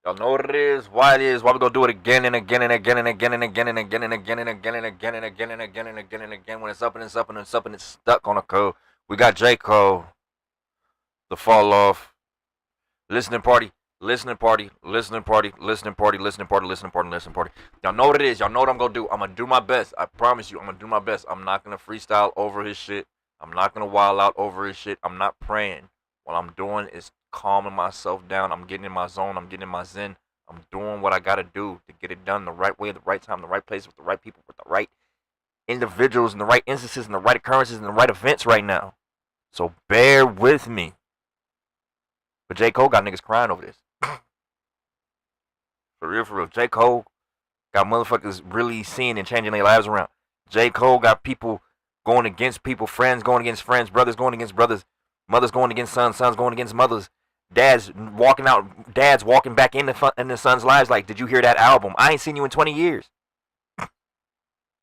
Y'all know what it is, why it is, why we gonna do it again and again and again and again and again and again and again and again and again and again and again and again and again when it's up and it's up and it's up and it's stuck on a code. We got J. Cole, The Fall Off, Listening Party, Listening Party, Listening Party, Listening Party, Listening Party, Listening Party, Listening Party. Y'all know what it is, y'all know what I'm gonna do. I'm gonna do my best. I promise you, I'm gonna do my best. I'm not gonna freestyle over his shit. I'm not gonna wild out over his shit. I'm not praying. What I'm doing is calming myself down. I'm getting in my zone. I'm getting in my zen. I'm doing what I gotta do to get it done the right way, the right time, the right place, with the right people, with the right individuals, and the right instances, and the right occurrences, and the right events right now. So bear with me. But J. Cole got niggas crying over this. For real, for real. J. Cole got motherfuckers really seeing and changing their lives around. J. Cole got people going against people, friends going against friends, brothers going against brothers, mothers going against sons, sons going against mothers, dads walking back in the sons' lives like, did you hear that album? I ain't seen you in 20 years.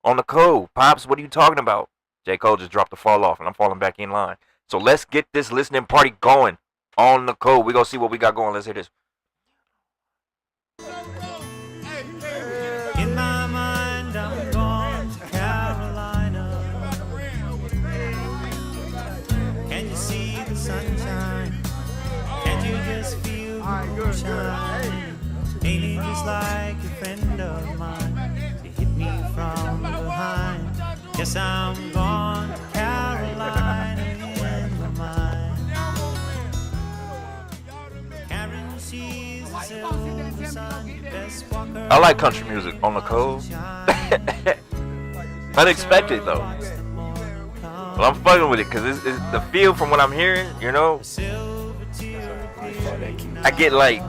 On the code. Pops, what are you talking about? J. Cole just dropped The Fall Off, and I'm falling back in line. So let's get this listening party going on the code. We gonna see what we got going. Let's hear this. In my mind, I'm going to Carolina. Can you see the sunshine? Can you just feel the moonshine? Ain't it just like a friend of mine to hit me from behind? Yes, I'm going to Carolina in my mind. Karen sees the silver sun, best walker. I like country music on the code. Unexpected though. But I'm fucking with it because it's the feel from what I'm hearing, you know. I get like,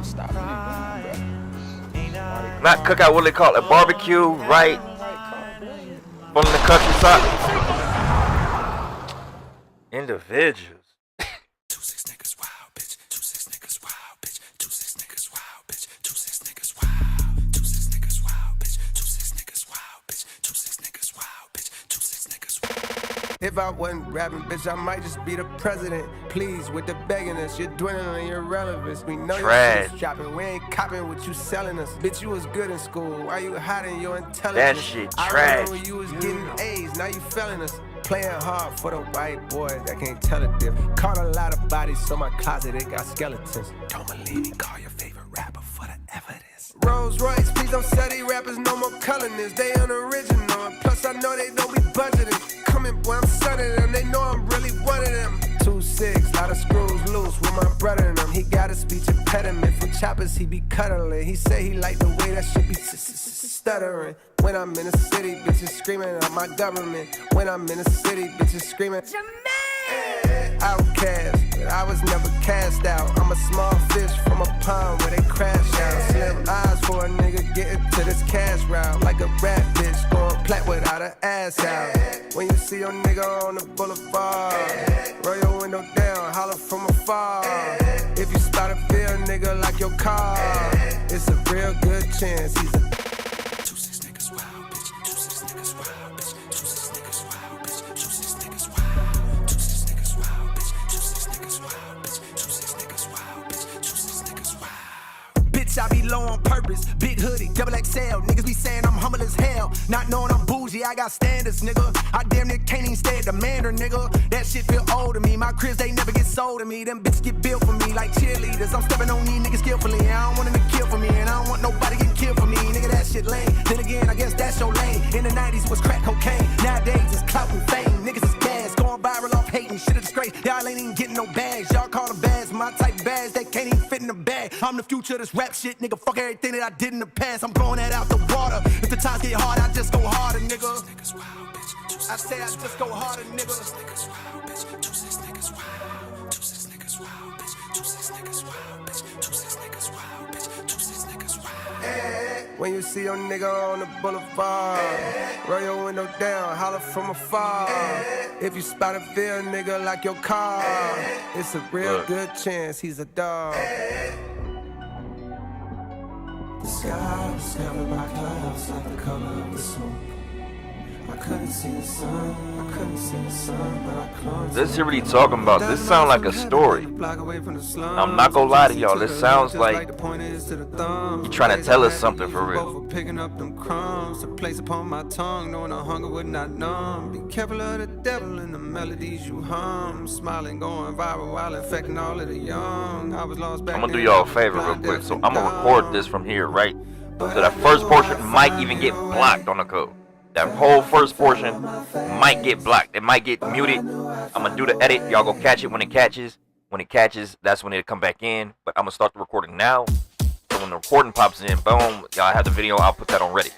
not cookout, what do they call it? Barbecue, right? From the countryside. Individuals. 26 niggas wild, bitch. 26 niggas wild, bitch. 26 niggas wild, bitch. 26 niggas wild. 26 niggas wild, bitch. 26 niggas wild, bitch. 26 niggas wild, bitch. 26 niggas wild. If I wasn't rapping, bitch, I might just be the president. Please, with the begging us, you're dwindling your relevance. We know Trash. your shit's dropping. We ain't copping what you selling us. Bitch, you was good in school. Why you hiding your That intelligence? shit I trash. remember when you was getting A's. Now you failing us. Playing hard for the white boys that can't tell a diff. Caught a lot of bodies, so my closet, it got skeletons. Don't believe me, call your favorite rapper for the evidence. Rolls Royce, please don't sell these rappers no more colorness. They unoriginal, and plus I know they don't be budgeting. Coming, boy, I'm sunning them, they know I'm really one of them. 2-6, lot of screws loose with my brother in them. He got a speech impediment from choppers, he be cuddling. He say he like the way that shit be stuttering. When I'm in the city, bitches screaming at my government. When I'm in the city, bitches screaming outcast, but I was never cast out. I'm a small fish from a pond where they crash out. Slim eyes for a nigga getting to this cash route. Like a rat bitch going plat without an ass out. When you see your nigga on the boulevard, roll your window down, holler from afar. If you spot a real nigga like your car, it's a real good chance he's a 26 niggas wild, bitch. 26 niggas wild, bitch. 26 niggas wild, bitch. 26 niggas wild. 26 niggas wild, bitch. 26 niggas wild, bitch. 26 niggas wild, bitch. 26 niggas wild. Bitch, I be low on purpose. Big hoodie, double XL. Niggas be saying I'm humble as hell. Not knowing I'm bougie, I got standards, nigga. I damn near can't even stay at the Mandarin, nigga. That shit feel old to me. My cribs, they never get sold to me. Them bitches get built for me like cheerleaders. I'm stepping on these niggas skillfully. I don't want them to kill for me, and I don't want nobody getting killed for me. Nigga, that shit lame. Then again, I guess that's your lane. In the 90s was crack cocaine. Nowadays it's clout and fame. Niggas is gas, going viral off hating. Shit a disgrace. Y'all ain't even getting no bags. Y'all call them bags. My type of bags, they can't even fit in the bag. I'm the future of this rap shit, nigga. Fuck everything that I did in the past. I'm blowing that out the water. If the times get hard, I just go harder, nigga. I say I just go harder, nigga. 26 niggas wild, bitch. 26 niggas wild. 26 niggas wild, bitch. 26 niggas wild, bitch. 26 niggas wild, bitch. 26 niggas wild. When you see your nigga on the boulevard, roll your window down, holler from afar. If you spot a real nigga like your car, it's a real good chance he's a dog. The sky was covered by clouds like the color of the smoke. I couldn't see the sun, I couldn't see the sun, but I clung. This here what he talking about. This sound like a story. I'm not gonna lie to y'all. This sounds like he trying to tell us something for real. Picking up them crumbs to place upon my tongue, knowing the hunger would not numb. Be careful of the devil and the melodies you hum. Smiling, going viral while infecting all of the young. I was lost back. I'm gonna do y'all a favor real quick. So I'm gonna record this from here, right? So that first portion might even get blocked on the code. That whole first portion might get blocked. It might get muted. I'm gonna do the edit. Y'all go catch it when it catches. When it catches, that's when it'll come back in. But I'm gonna start the recording now. So when the recording pops in, boom, y'all have the video. I'll put that on ready.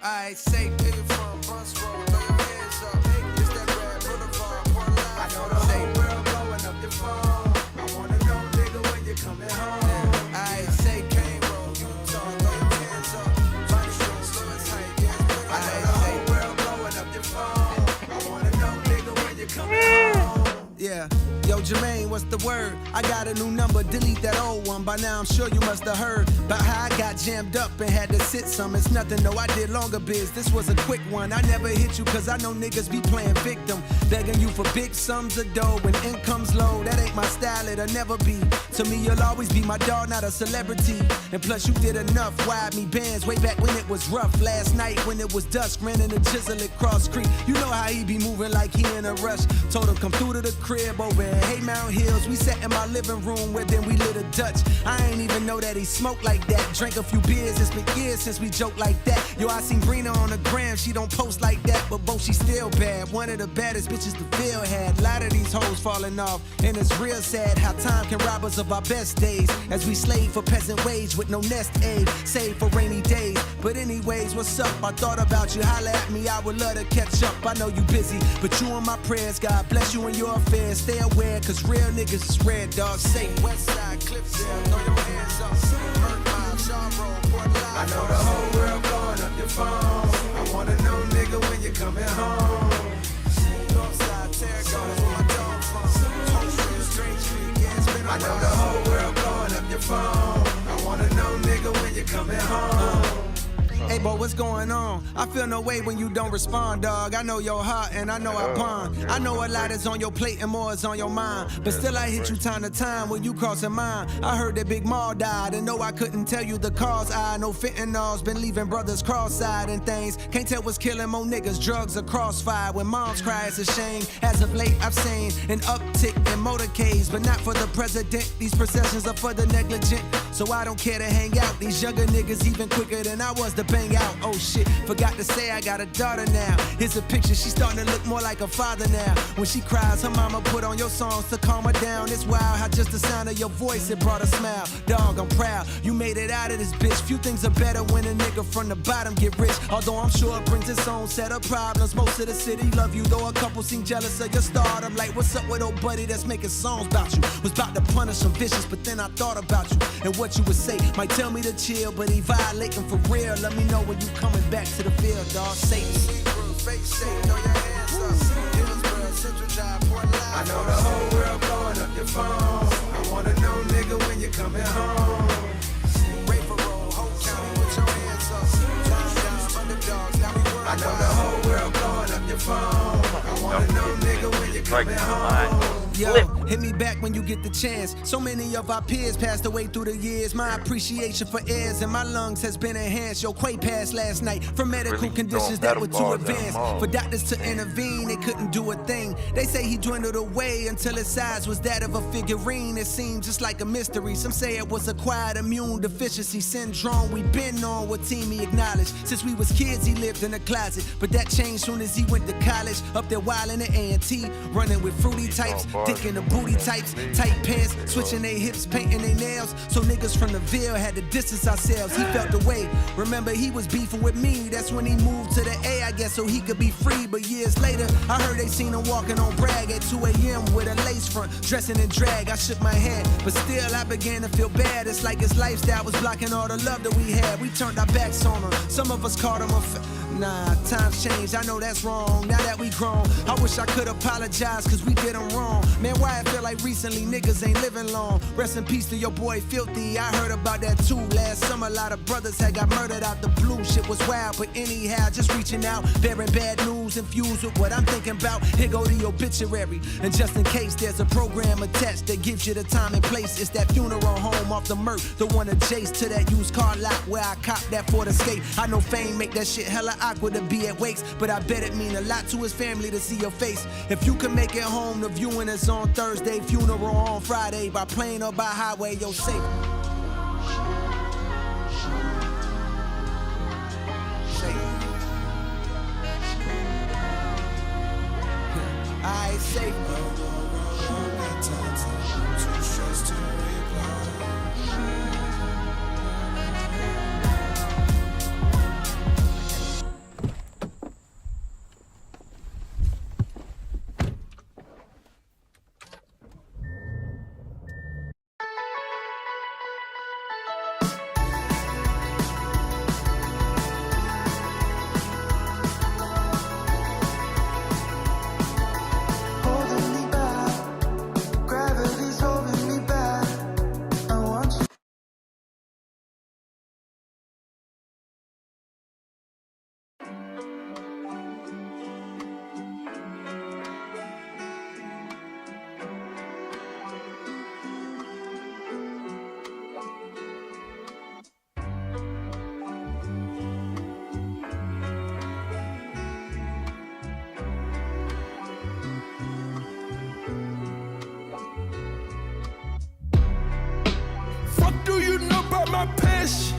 I say nigga from bus road, throw your hands up. It's that red boulevard, one line. I know the whole world blowing up your phone. I wanna know, nigga, when you coming home. I say Kane Road, Utah, throw your hands up. Find your slow as hype, yeah. I know the whole world blowing up your phone. I wanna know, nigga, when you coming home. Yeah. Yo, Jermaine, what's the word? I got a new number, delete that old one. By now I'm sure you must have heard about how I got jammed up and had to sit some. It's nothing, no, I did longer biz. This was a quick one. I never hit you cause I know niggas be playing victim. Begging you for big sums of dough when income's low. That ain't my style, it'll never be. To me, you'll always be my dog, not a celebrity. And plus you did enough, wide me bands way back when it was rough. Last night when it was dusk, ran in the chisel at Cross Creek. You know how he be moving like he in a rush. Told him come through to the crib over in Haymount Hills. We sat in my living room where then we lit a Dutch. I ain't even know that he smoked like that. Drank a few beers, it's been years since we joked like that. Yo, I seen Brina on the gram, she don't post like that, but both she still bad. One of the baddest bitches the field had. A lot of these hoes falling off, and it's real sad how time can rob us of our best days. As we slave for peasant wage with no nest egg, save for rainy days. But anyways, what's up? I thought about you, holla at me, I would love to catch up. I know you busy, but you on my prayers. God bless you and your affairs. Stay aware, cause real niggas is red, dog. Say Westside, Cliffside, throw your hands up. I know the whole world blowing up your phone. I wanna know, nigga, when you coming home. Northside, Terracotta, where my dog from. Home Street, Strange Street, yeah, it's been I know the whole world blowing up your phone. I wanna know, nigga, when you coming home. Hey, boy, what's going on? I feel no way when you don't respond, dog. I know your heart and I know I pond. I know a lot is on your plate and more is on your mind. But still I hit you time to time when you crossing mine. I heard that Big Maul died and no, I couldn't tell you the cause. I know fentanyl's been leaving brothers cross-eyed and things. Can't tell what's killing more niggas, drugs or crossfire. When moms cry, it's a shame. As of late, I've seen an uptick in motorcades, but not for the president. These processions are for the negligent, so I don't care to hang out. These younger niggas even quicker than I was to bang out. Oh shit, forgot to say I got a daughter now. Here's a picture, she's starting to look more like a father now. When she cries, her mama put on your songs to calm her down. It's wild how just the sound of your voice, it brought a smile. Dog, I'm proud, you made it out of this bitch. Few things are better when a nigga from the bottom get rich. Although I'm sure it brings its own set of problems. Most of the city love you, though a couple seem jealous of your stardom. Like, what's up with old buddy that's making songs about you? Was about to punish some vicious, but then I thought about you and what you would say. Might tell me to chill, but he violating for real. Let me know when you coming back to the field, dog. Satan. I know the whole world blowing up your phone. I wanna know, nigga, when you coming home. I know the whole world blowing up your phone. I wanna know, nigga, when you coming home. Yo, hit me back when you get the chance. So many of our peers passed away through the years. My appreciation for heirs and my lungs has been enhanced. Yo, Quay passed last night from medical conditions that were too advanced. For doctors to intervene, they couldn't do a thing. They say he dwindled away until his size was that of a figurine. It seemed just like a mystery. Some say it was acquired immune deficiency syndrome. We been on what team he acknowledged. Since we was kids, he lived in a closet. But that changed soon as he went to college. Up there wildin' at A&T, running with fruity types. Thinking the booty types, tight pants, switching their hips, painting their nails. So niggas from the Ville had to distance ourselves. He felt the way. Remember, he was beefing with me. That's when he moved to the A, I guess, so he could be free. But years later, I heard they seen him walking on Bragg at 2 a.m. with a lace front, dressing in drag. I shook my head, but still I began to feel bad. It's like his lifestyle was blocking all the love that we had. We turned our backs on him. Some of us called him a Nah, times change, I know that's wrong. Now that we grown, I wish I could apologize, cause we did them wrong. Man, why I feel like recently niggas ain't living long. Rest in peace to your boy Filthy, I heard about that too. Last summer, a lot of brothers had got murdered out the blue. Shit was wild, but anyhow, just reaching out, bearing bad news, infused with what I'm thinking about. Here go the obituary, and just in case there's a program attached that gives you the time and place. It's that funeral home off the Merc, the one adjacent to that used car lot where I copped that Ford Escape. I know fame make that shit hella awkward to be at wakes, but I bet it mean a lot to his family to see your face. If you can make it home, the viewing is on Thursday, funeral on Friday, by plane or by highway, you're safe. I safe. Do you know about my passion?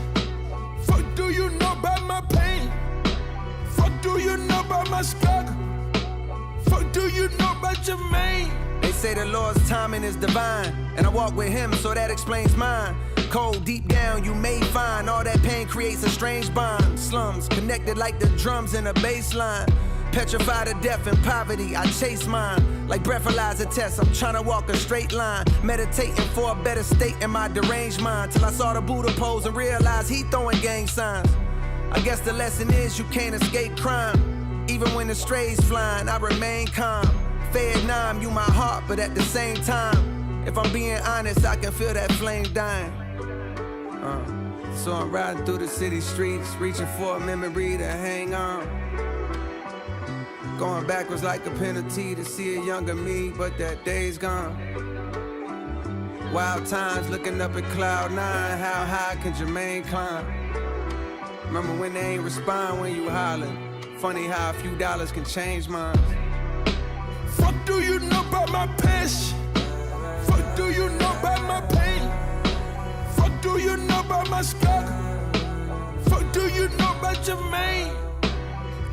Fuck, do you know about my pain? Fuck, do you know about my struggle? Fuck, do you know about your main? They say the Lord's timing is divine, and I walk with him, so that explains mine. Cold deep down, you may find all that pain creates a strange bond. Slums connected like the drums in a bass line. Petrified of death and poverty, I chase mine. Like breathalyzer tests, I'm trying to walk a straight line. Meditating for a better state in my deranged mind. Till I saw the Buddha pose and realized he throwing gang signs. I guess the lesson is you can't escape crime. Even when the strays flying, I remain calm. Vietnam, you my heart, but at the same time, if I'm being honest, I can feel that flame dying. So I'm riding through the city streets, reaching for a memory to hang on. Going backwards like a penalty to see a younger me, but that day's gone. Wild times looking up at cloud nine, how high can Jermaine climb? Remember when they ain't respond when you holler? Funny how a few dollars can change minds. Fuck, do you know about my passion? Fuck, do you know about my pain? Fuck, do you know about my struggle? Fuck, do you know about your main?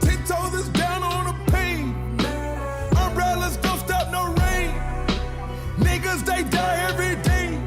10 toes is down on the pain. Umbrellas don't stop no rain. Niggas, they die every day.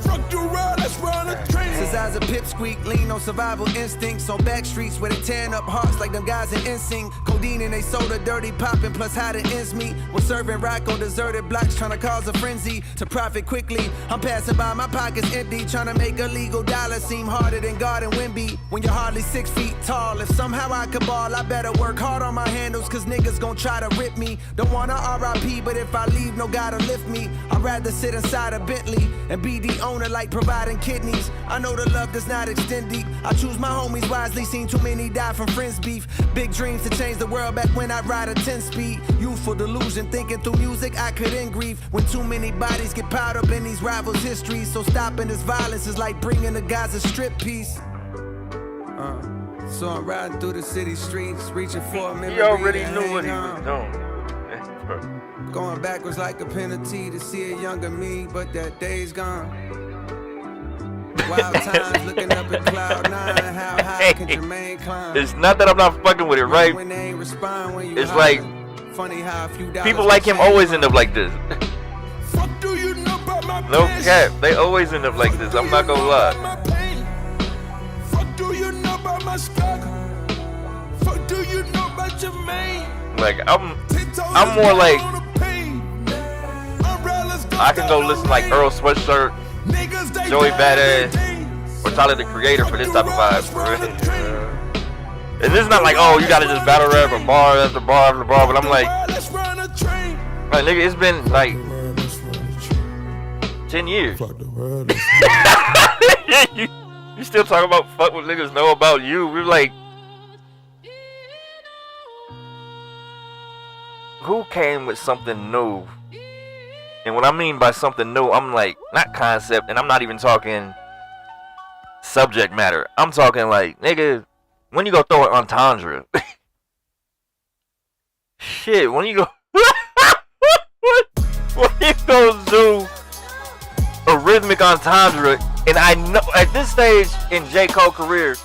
Fuck the road, let's run a train. Since I was a pipsqueak, lean on survival instincts. On back streets where they tearing up hearts like them guys in NSYNC. Codeine and they soda, dirty popping, plus how the ends meet. Was serving rock on deserted blocks, trying to cause a frenzy to profit quickly. I'm passing by, my pockets empty, trying to make a legal dollar seem harder than God and Wimby. When you're hardly 6 feet tall, if somehow I could ball, I better work hard on my handles, cause niggas gon' try to rip me. Don't wanna RIP, but if I leave, no God to lift me. I'd rather sit inside a Bentley and be the owner like providing kidneys. I know the love does not extend deep. I choose my homies wisely, seen too many die from friends beef. Big dreams to change the world back when I ride a 10-speed. Youthful delusion, thinking through music I could end grief. When too many bodies get piled up in these rivals' histories. So stopping this violence is like bringing the guys a strip piece. So I'm riding through the city streets, reaching for a memory. He already to knew what he hang was on. doing. Going backwards like a penalty to see a younger me, but that day's gone. Wild times looking up at cloud nine, how high can Jermaine climb? It's not that I'm not fucking with it, right? When they ain't respond when you It's like funny how a few people like him always end up like this. Fuck, do you know about my No passion? cap, they always end up like this. I'm not gonna lie. Fuck, do you know about my struggle? Fuck, do you know about your main? Like I'm more like I can go listen like Earl Sweatshirt, Joey Badass, or Tyler the Creator for this type of vibe. For real. And it's not like, oh, you gotta just battle rap from bar after bar after bar. But I'm like, nigga, it's been like 10 years. you still talking about fuck what niggas know about you. We're like, who came with something new? And what I mean by something new, I'm like, not concept, and I'm not even talking subject matter. I'm talking like, nigga, when you go throw an entendre. Shit, when you go when you go do a rhythmic entendre, and I know at this stage in J. Cole's career,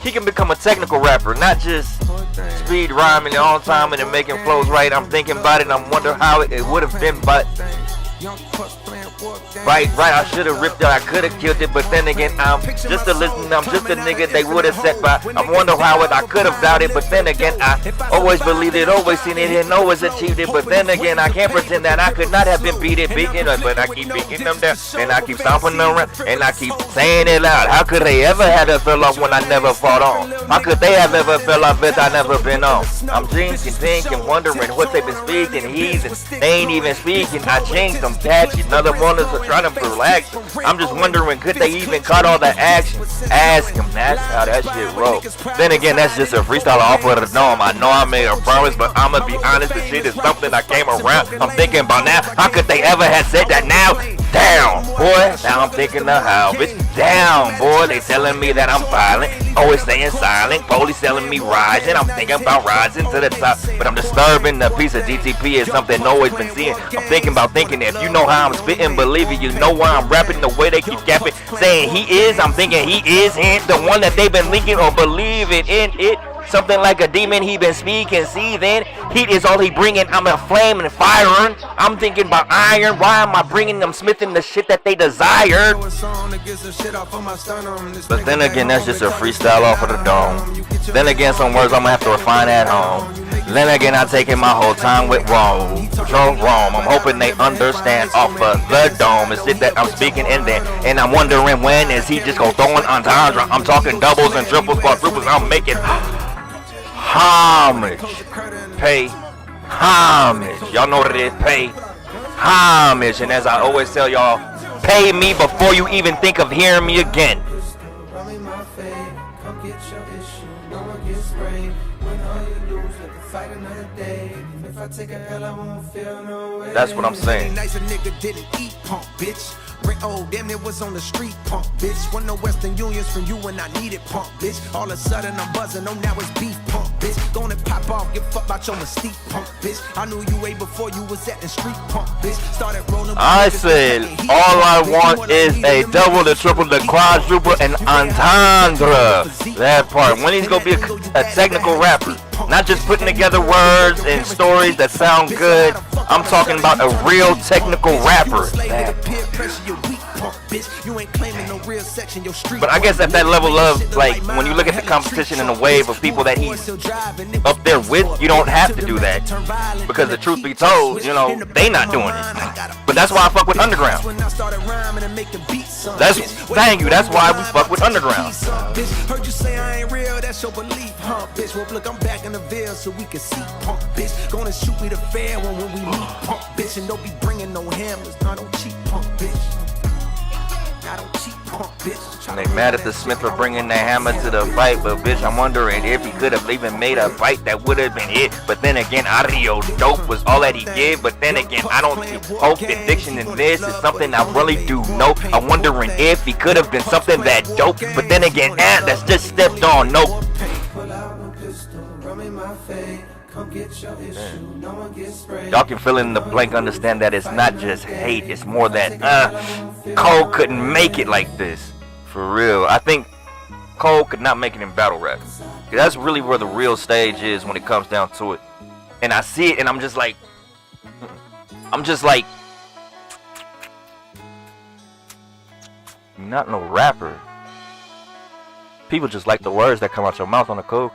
he can become a technical rapper, not just speed rhyming all the time and making flows right. I'm thinking about it and I'm wondering how it would have been, but right, I should have ripped it, I could have killed it, but then again, I'm just a listener, I'm just a nigga they would have set by. I wonder how I could have doubted, but then again, I always believed it, always seen it, and always achieved it, but then again, I can't pretend that I could not have been beaten, but I keep beating them down, and I keep stomping them around, and I keep saying it loud. How could they ever have a fell off when I never fought on? How could they have ever fell off if I never been on? I'm thinking, wondering what they been speaking, they ain't even speaking, I changed them, patch another one is trying to relax. I'm just wondering, could they even cut all the action? Ask him, that's how that shit rolls. Then again, that's just a freestyle off of the dome. I know I made a promise, but I'ma be honest, this shit is something I came around. I'm thinking about now, how could they ever have said that now? Down, boy, now I'm thinking of how, bitch. Down, boy, they telling me that I'm violent, always staying silent. Police telling me rising, I'm thinking about rising to the top, but I'm disturbing the piece of GTP is something always been seeing. I'm thinking about thinking if you know how I'm spitting, believe it, you know why I'm rapping the way they keep capping, saying he is, I'm thinking he is him, the one that they've been linking or believing in it. Something like a demon he been speaking, see then, heat is all he bringing, I'm a flame and firing, I'm thinking about iron, why am I bringing them smithing the shit that they desired? But then again, that's just a freestyle off of the dome. Then again, some words I'm gonna have to refine at home. Then again, I taking my whole time with Rome, I'm hoping they understand off of the dome, it's shit that I'm speaking in there, and I'm wondering when is he just gonna throw an entendre, I'm talking doubles and triples, quadruples, I'm making homage, pay homage. Y'all know what it is, pay homage. And as I always tell y'all, pay me before you even think of hearing me again. That's what I'm saying. Oh, damn, it was on the street, punk, bitch. When no Western Unions from you when I needed, punk, bitch. All of a sudden I'm buzzing, oh, now it's beef, punk, bitch. Gonna pop off, give fuck about your mystique, punk, bitch. I knew you way before you was at the street, punk, bitch. Started rolling. I said, all I want is a double, the triple, the quadruple, and entendre. That part. When he's gonna be a technical rapper. Not just putting together words and stories that sound good. I'm talking about a real technical rapper. But I guess at that level of, like, when you look at the competition and the wave of people that he's up there with, you don't have to do that. Because the truth be told, you know, they not doing it. But that's why I fuck with underground. Thank you, that's why we fuck with underground. Heard you say I ain't real, that's your belief, huh, bitch? Well, look, I'm back in the Ville so we can see, punk, bitch. Gonna shoot me the fair one when we meet, punk, bitch. And don't be bringing no hammers, I don't cheat, punk, bitch. I don't cheat, punk, bitch. And they mad at the Smith for bringing the hammer to the fight, but bitch, I'm wondering if he could have even made a fight that would have been hit. But then again, audio dope was all that he did. But then again, I don't see hope and diction in this is something I really do know. I'm wondering if he could have been something that dope. But then again, that's just stepped on. Nope. Y'all can fill in the blank, understand that it's not just hate, it's more that Cole couldn't make it like this. For real. I think Cole could not make it in battle rap. That's really where the real stage is when it comes down to it. And I see it and I'm just like you're not no rapper. People just like the words that come out your mouth on the Cole.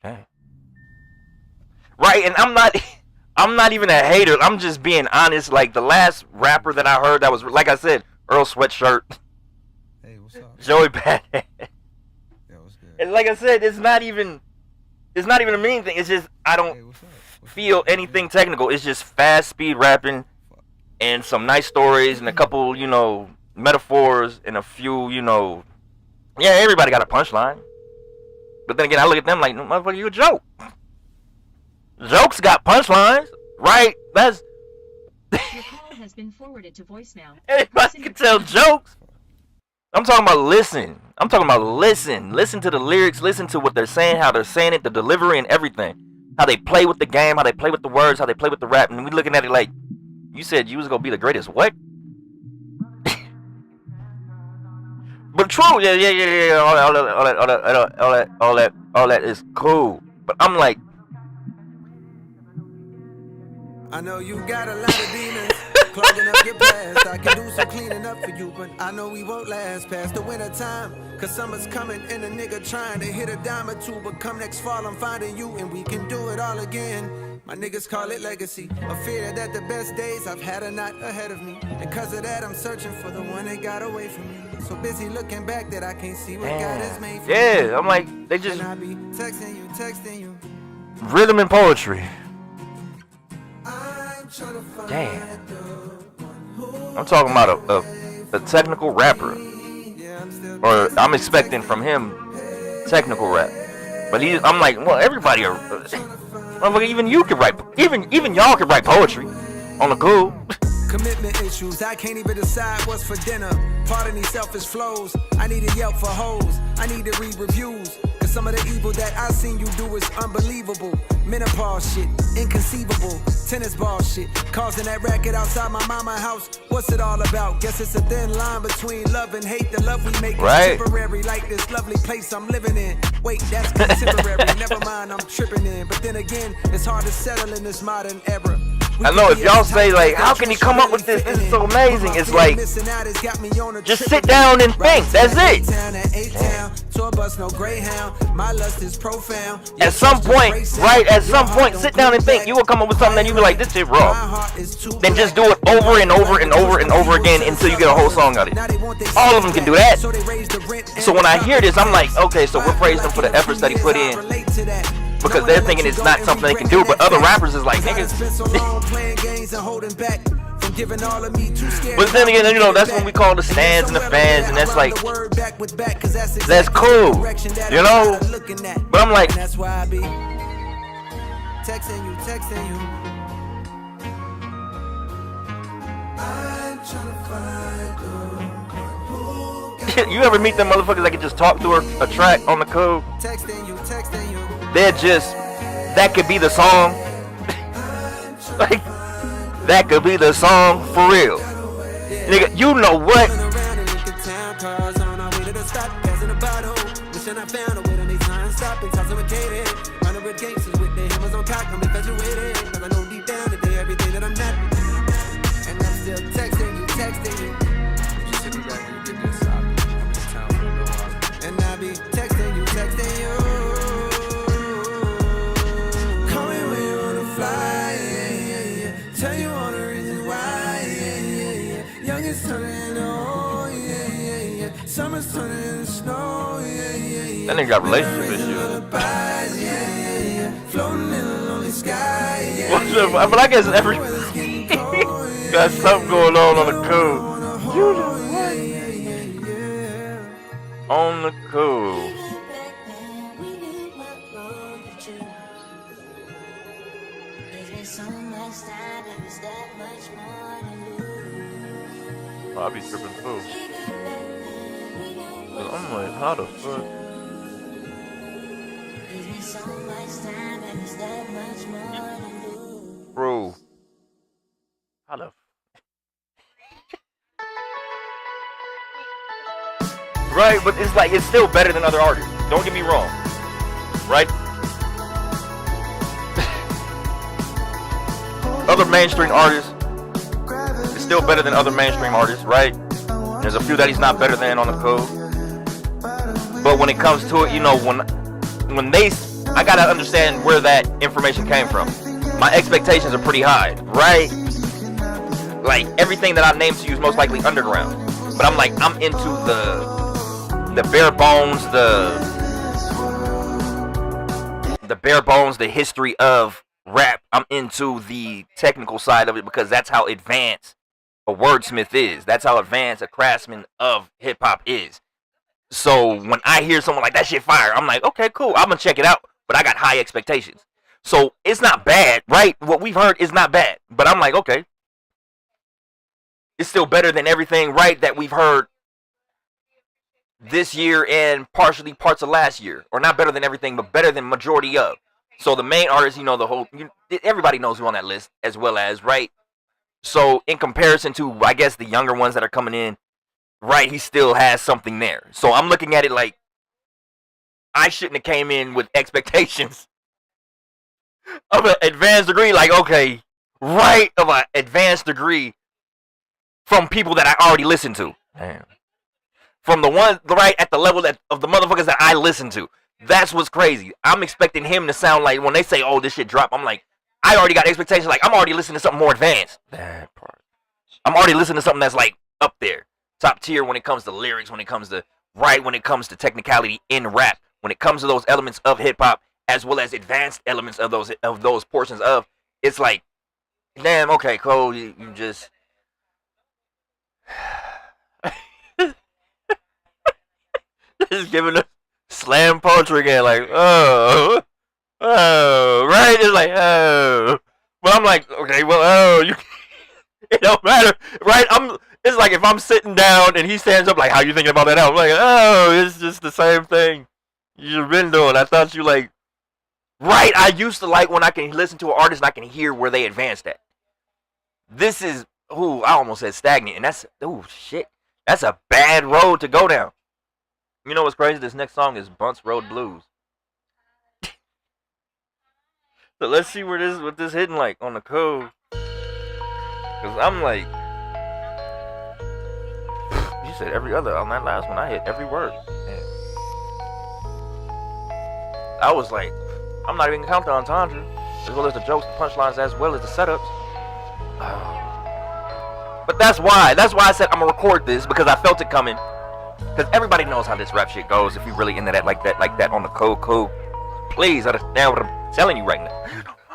Dang. Right, and I'm not even a hater. I'm just being honest. Like the last rapper that I heard that was, like I said, Earl Sweatshirt. Hey, what's up? Joey Badass. Yeah, what's good? And like I said, it's not even a mean thing. It's just I don't feel anything technical. It's just fast speed rapping and some nice stories and a couple, metaphors and a few, yeah, everybody got a punchline. But then again, I look at them like, no, motherfucker, you a joke. Jokes got punchlines, right? That's Your call has been forwarded to voicemail. anybody can tell jokes. I'm talking about listen. Listen to the lyrics. Listen to what they're saying, how they're saying it, the delivery and everything. How they play with the game, how they play with the words, how they play with the rap. And we looking at it like, you said you was going to be the greatest what? But true, yeah. All that is cool. But I'm like, I know you got a lot of demons clogging up your past. I can do some cleaning up for you, but I know we won't last past the winter time. Cause summer's coming and a nigga trying to hit a dime or two. But come next fall, I'm finding you and we can do it all again. My niggas call it legacy. A fear that the best days I've had are not ahead of me. And cause of that, I'm searching for the one that got away from me. So busy looking back that I can't see what God has made for me. yeah, I'm like, they just And I be texting you. rhythm and poetry. I'm trying to find Damn. the one who I'm talking about a technical rapper. Or I'm expecting from him technical rap. But I'm like, well, everybody even you could write, even y'all could write poetry on the cool. Commitment issues, I can't even decide what's for dinner. Pardon these selfish flows, I need a Yelp for hoes. I need to read reviews, cause some of the evil that I seen you do is unbelievable. Menopause shit, inconceivable. Tennis ball shit, causing that racket outside my mama house. What's it all about? Guess it's a thin line between love and hate. The love we make Right. is temporary, like this lovely place I'm living in. Wait, that's contemporary, never mind, I'm tripping in. But then again, it's hard to settle in this modern era. I know if y'all say like, how can you come up with this? This is so amazing. It's like, just sit down and think. That's it. At some point, right? At some point, sit down and think. You will come up with something that you be like, this shit raw. Then just do it over and over and over and over again until you get a whole song out of it. All of them can do that. So when I hear this, I'm like, okay, so we're praising him for the efforts that he put in. Because they're thinking it's not something they can do, but other rappers is like, niggas. But then again, that's when we call the stands and the fans, and that's like, that's cool, But I'm like, that's why I be texting you. I'm trying to find you ever meet them motherfuckers that can just talk through a track on the code? texting you. They're just, that could be the song. Like, that could be the song for real. Nigga, you know what? And I be texting you. Call me when you wanna fly, yeah. Tell you all the reasons why, yeah. Youngest turning into old, yeah. Summer's turning into snow, yeah. That nigga got relationship issues. Lullabies, yeah. Floating in a lonely sky, yeah. But I guess every got something going on the code. On the code. I be tripping too. I'm like, how the fuck? Bro. How the Right, but it's like, it's still better than other artists. Don't get me wrong. Right? Other mainstream artists, it's still better than other mainstream artists, right? There's a few that he's not better than on the code. But when it comes to it, when they, I gotta understand where that information came from. My expectations are pretty high, right? Like, everything that I named to you is most likely underground. But I'm like, I'm into the bare bones, the bare bones, the history of rap. I'm into the technical side of it because that's how advanced a wordsmith is. That's how advanced a craftsman of hip hop is. So when I hear someone like that shit fire, I'm like, okay, cool. I'm gonna check it out. But I got high expectations. So it's not bad, right? What we've heard is not bad. But I'm like, okay. It's still better than everything, right, that we've heard this year and partially parts of last year. Or not better than everything, but better than majority of. So the main artists, everybody knows who on that list as well as, right? So in comparison to, I guess, the younger ones that are coming in, right, he still has something there. So I'm looking at it like I shouldn't have came in with expectations of an advanced degree. Like, okay, right, of an advanced degree from people that I already listened to. Damn. From the ones, right, at the level of the motherfuckers that I listen to. That's what's crazy. I'm expecting him to sound like, when they say, oh, this shit drop, I'm like, I already got expectations. Like, I'm already listening to something more advanced. That part. I'm already listening to something that's, like, up there. Top tier when it comes to lyrics, when it comes to, right, when it comes to technicality in rap. When it comes to those elements of hip hop, as well as advanced elements of those portions of, it's like, damn, okay, Cole, you just just giving us slam poetry again, like, oh, right? It's like, oh, but I'm like, okay, well, it don't matter, right? It's like if I'm sitting down and he stands up, like, how you thinking about that album? I'm like, oh, it's just the same thing you've been doing. I thought you like, right? I used to like when I can listen to an artist and I can hear where they advanced at. This is, I almost said stagnant, and that's, shit. That's a bad road to go down. You know what's crazy? This next song is Bunts Road Blues. So let's see what this hitting like on the code. Cause I'm like, you said every other on that last one. I hit every word. Man. I was like, I'm not even gonna count the entendre, as well as the jokes, the punchlines, as well as the setups. But that's why I said I'm gonna record this, because I felt it coming. Because everybody knows how this rap shit goes. If you really into that like that on the code, please understand what I'm telling you right now.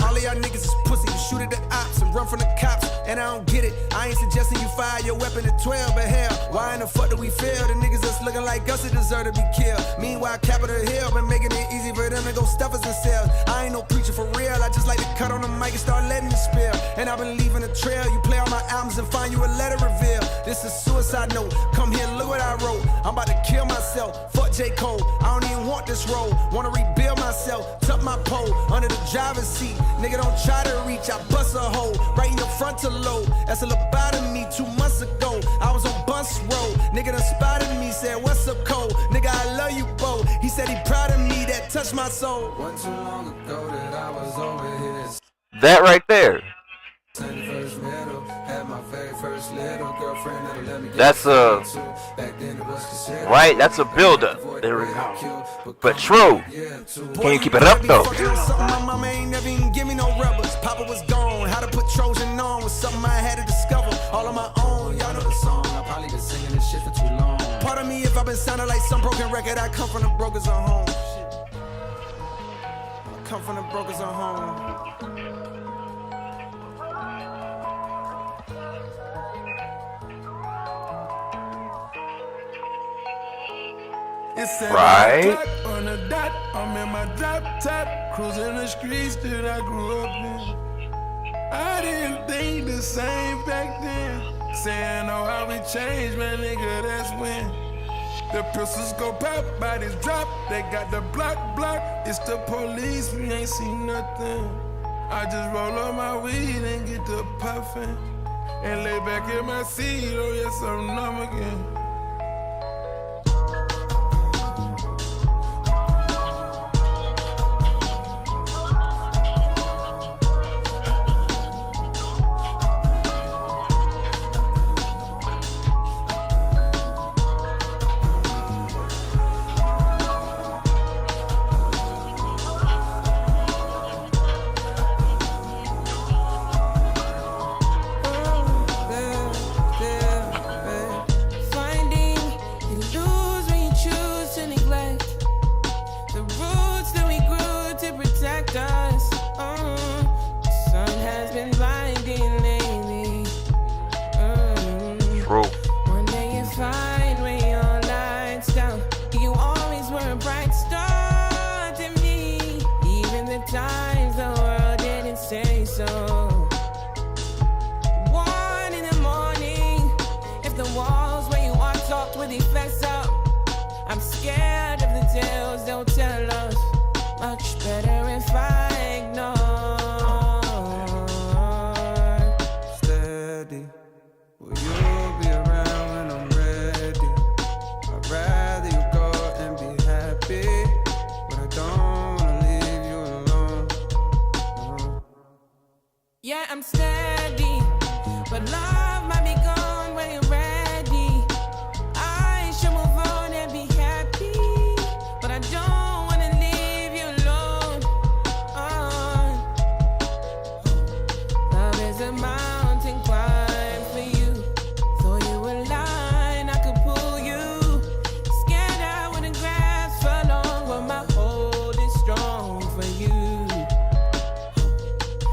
All of y'all niggas is pussy. You shoot at the ops and run from the cops. And I don't get it. I ain't suggesting you fire your weapon at 12, but hell, why in the fuck do we fail? The niggas that's looking like us that deserve to be killed. Meanwhile, Capitol Hill been making it easy for them to go stuff us in cells. I ain't no preacher for real. I just like to cut on the mic and start letting it spill. And I've been leaving a trail. You play all my albums and find you a letter reveal. This is suicide note. Come here, look what I wrote. I'm about to kill myself. Fuck J. Cole. I don't even want this role. Wanna rebuild myself. Tuck my pole under the driver's seat. Nigga, don't try to reach. I bust a hole right in your frontal lobe. That's a lobotomy 2 months ago. I was on Bunts Road. Nigga done spotted me. Said, what's up, Cole? Nigga, I love you, Bo. He said he proud of me. That touched my soul. Wasn't too long ago that I was over here. That right there. That's right, that's a build-up. There we go. But true. Can you keep it up though? My mama ain't never even give me no rubbers. Papa was gone. How to put Trojan on was something I had to discover. All on my own. Y'all know the song. I probably been singing this shit for too long. Pardon me if I've been sounding like some broken record. I come from the brokers at home. I come from the brokers at home. Right. On the dot, I'm in my drop top, cruising the streets that I grew up in. I didn't think the same back then. Saying, oh, how we changed, man, nigga, that's when. The pistols go pop, bodies drop, they got the block. It's the police, we ain't seen nothing. I just roll up my weed and get the puffin', and lay back in my seat, oh yes, I'm numb again. Find soon. 1 in the morning. If the walls where you are talked with effects up, I'm scared of the tales they'll tell us. Much better if I ignore. Steady, will you be around when I'm ready? I'd rather you go and be happy, but I don't wanna leave you alone. Yeah, I'm steady, but love might be gone when you're ready. I should move on and be happy, but I don't wanna leave you alone. Love is a mountain climb for you. Throw you a line, I could pull you. Scared I wouldn't grasp for long, but my hold is strong for you.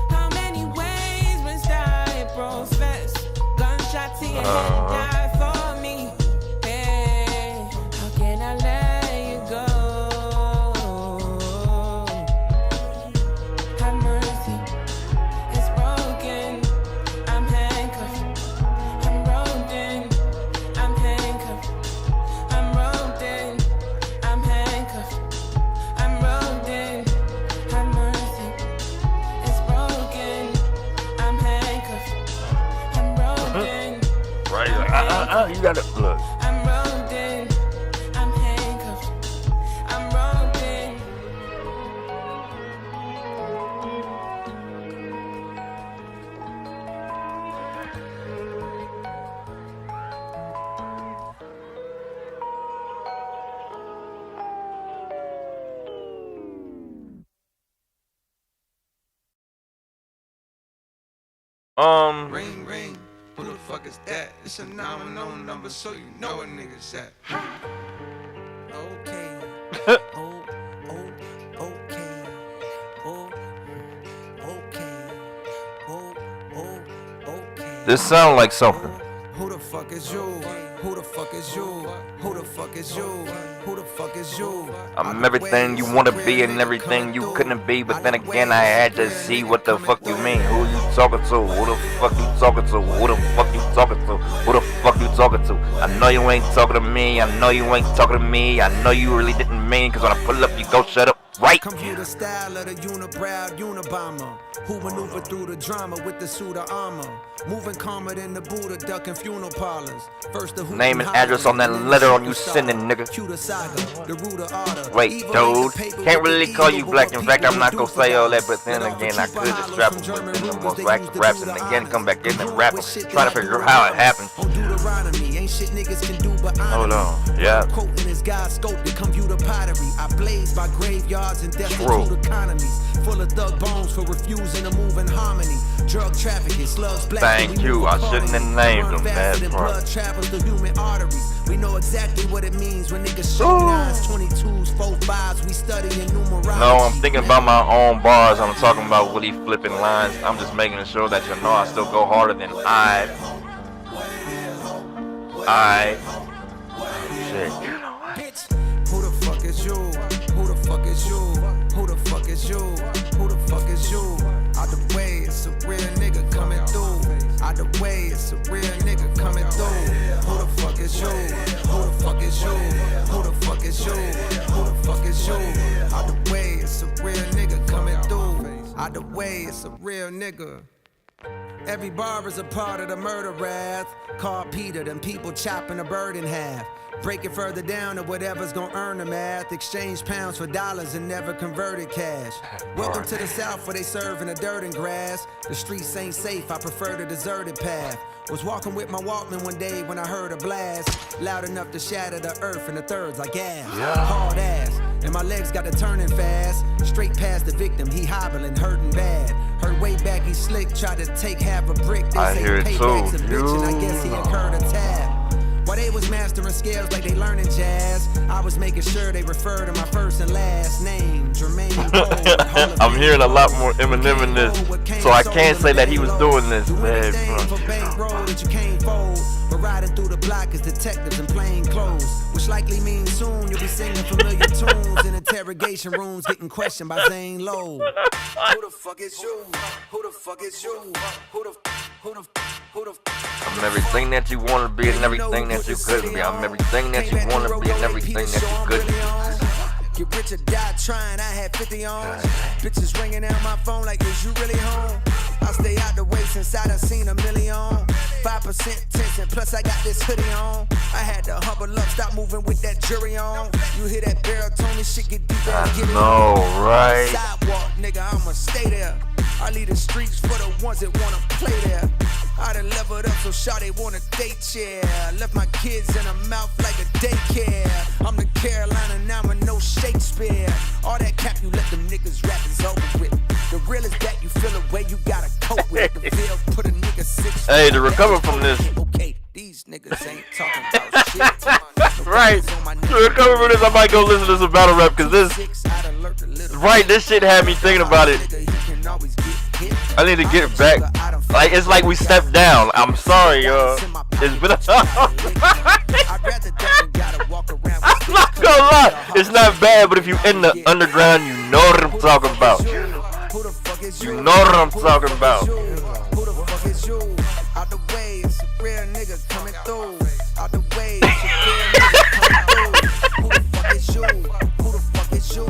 How many ways must I profess? Gunshot to your head, die for me. Hey, how can I let you go? Have mercy, it's broken. I'm handcuffed, I'm roped in. I'm handcuffed, I'm roped in. I'm handcuffed, I'm roped in. Have mercy, it's broken. I'm handcuffed, I'm roped in. Right? You gotta look. I'm roped in. I'm handcuffed, I'm roped in. Ring, ring, who the fuck is that? It's a 911 number, so you know what niggas at. Okay. Okay. This sound like something. Who the fuck is you? Who the fuck is you? Who the fuck is you? Who the fuck is you? I'm everything you wanna be and everything you couldn't be, but then again I had to see what the fuck you mean. Who you talking to? Who the fuck you talking to? Who the fuck you talking to? Who the fuck you talking to? I know you ain't talking to me. I know you ain't talking to me. I know you really didn't mean, cause when I pull up you go shut up. Right. Computer style of the unibrow Unabomber, who maneuver through the drama with the suit of armor, moving calmer than the Buddha, ducking funeral parlors. First the Name and address on that letter on you sending, nigga. Wait, dude, can't really call you black. In fact, I'm not gonna say all that, but then again, I could just strap him with the most active raps and again come back in and rap him, trying to figure out how it happened. Hold on, yeah. Quoting his God scope the computer pottery. I blaze by graveyards and destitute economies, full of thug bones for refusing to move in harmony. Drug trafficking, slugs, black. Thank you. I shouldn't have named them that part. Blood travels through human arteries. We know exactly what it means when niggas show 9s, 22s, 4-5s. We study in numerology. No, I'm thinking about my own bars. I'm talking about Willie flipping lines. I'm just making sure that you know I still go harder than I. Shit. Who the fuck is you? Who the fuck is you? Who the fuck is you? Who the fuck is you? Out the way, it's a real nigga coming through. Out the way, it's a real nigga coming through. Who the fuck is you? Who the fuck is you? Who the fuck is you? Who the fuck is you? Out the way, it's a real nigga coming through. Out the way, it's a real nigga. Every bar is a part of the murder wrath. Call Peter, them people chopping a bird in half. Break it further down to whatever's gonna earn the math. Exchange pounds for dollars and never converted cash. Welcome to the South where they serve in the dirt and grass. The streets ain't safe, I prefer the deserted path. Was walking with my Walkman one day when I heard a blast. Loud enough to shatter the earth in the thirds like gas. Hard ass, and my legs got to turning fast. Straight past the victim, he hobbling, hurting bad. Heard way back he slick, tried to take half a brick. They I say hear it payback's a too. bitch, and I guess he incurred a tab. While they was mastering scales like they learning jazz, I was making sure they refer to my first and last name, Jermaine Cole. I'm hearing a lot more Eminem in this, so I can't say that he was doing this, man. But riding through the fly cause detectives in plain clothes, which likely means soon you'll be singing familiar tunes in interrogation rooms getting questioned by Zane Lowe. Who the fuck is you? Who the fuck is you? Who the I'm everything that you want to be and everything that you couldn't be. I'm everything that you want to be and everything that you couldn't be. Get rich or die trying, I had 50 on. Bitches ringing out my phone like, is you really home? I stay out the way since I done seen a million. 5% tension, plus I got this hoodie on. I had to humble up, stop moving with that jury on. You hear that baritone, this shit get deeper and get it on. Right? Sidewalk, nigga, I'ma stay there. I leave the streets for the ones that wanna play there. I done leveled up so shawty wanna date, yeah. Left my kids in her mouth like a daycare. I'm the Carolina now with no Shakespeare. All that cap you let them niggas rap is over with. The real is that you feel a way you gotta cope with. The bill put a nigga 6. Hey, to recover from this. Okay, these niggas ain't talking about shit. Right. To recover from this, I might go listen to some battle rap because this. Right, this shit had me thinking about it. I need to get back. Like, it's like we stepped down. I'm sorry, y'all. It's been a I'm not gonna lie. It's not bad, but if you in the underground, you know what I'm talking about. You know what I'm talking about. Who the fuck is you? Out the way, it's a real nigga coming through. Out the way, it's a real nigga coming through. Who the fuck is you? Who the fuck is you?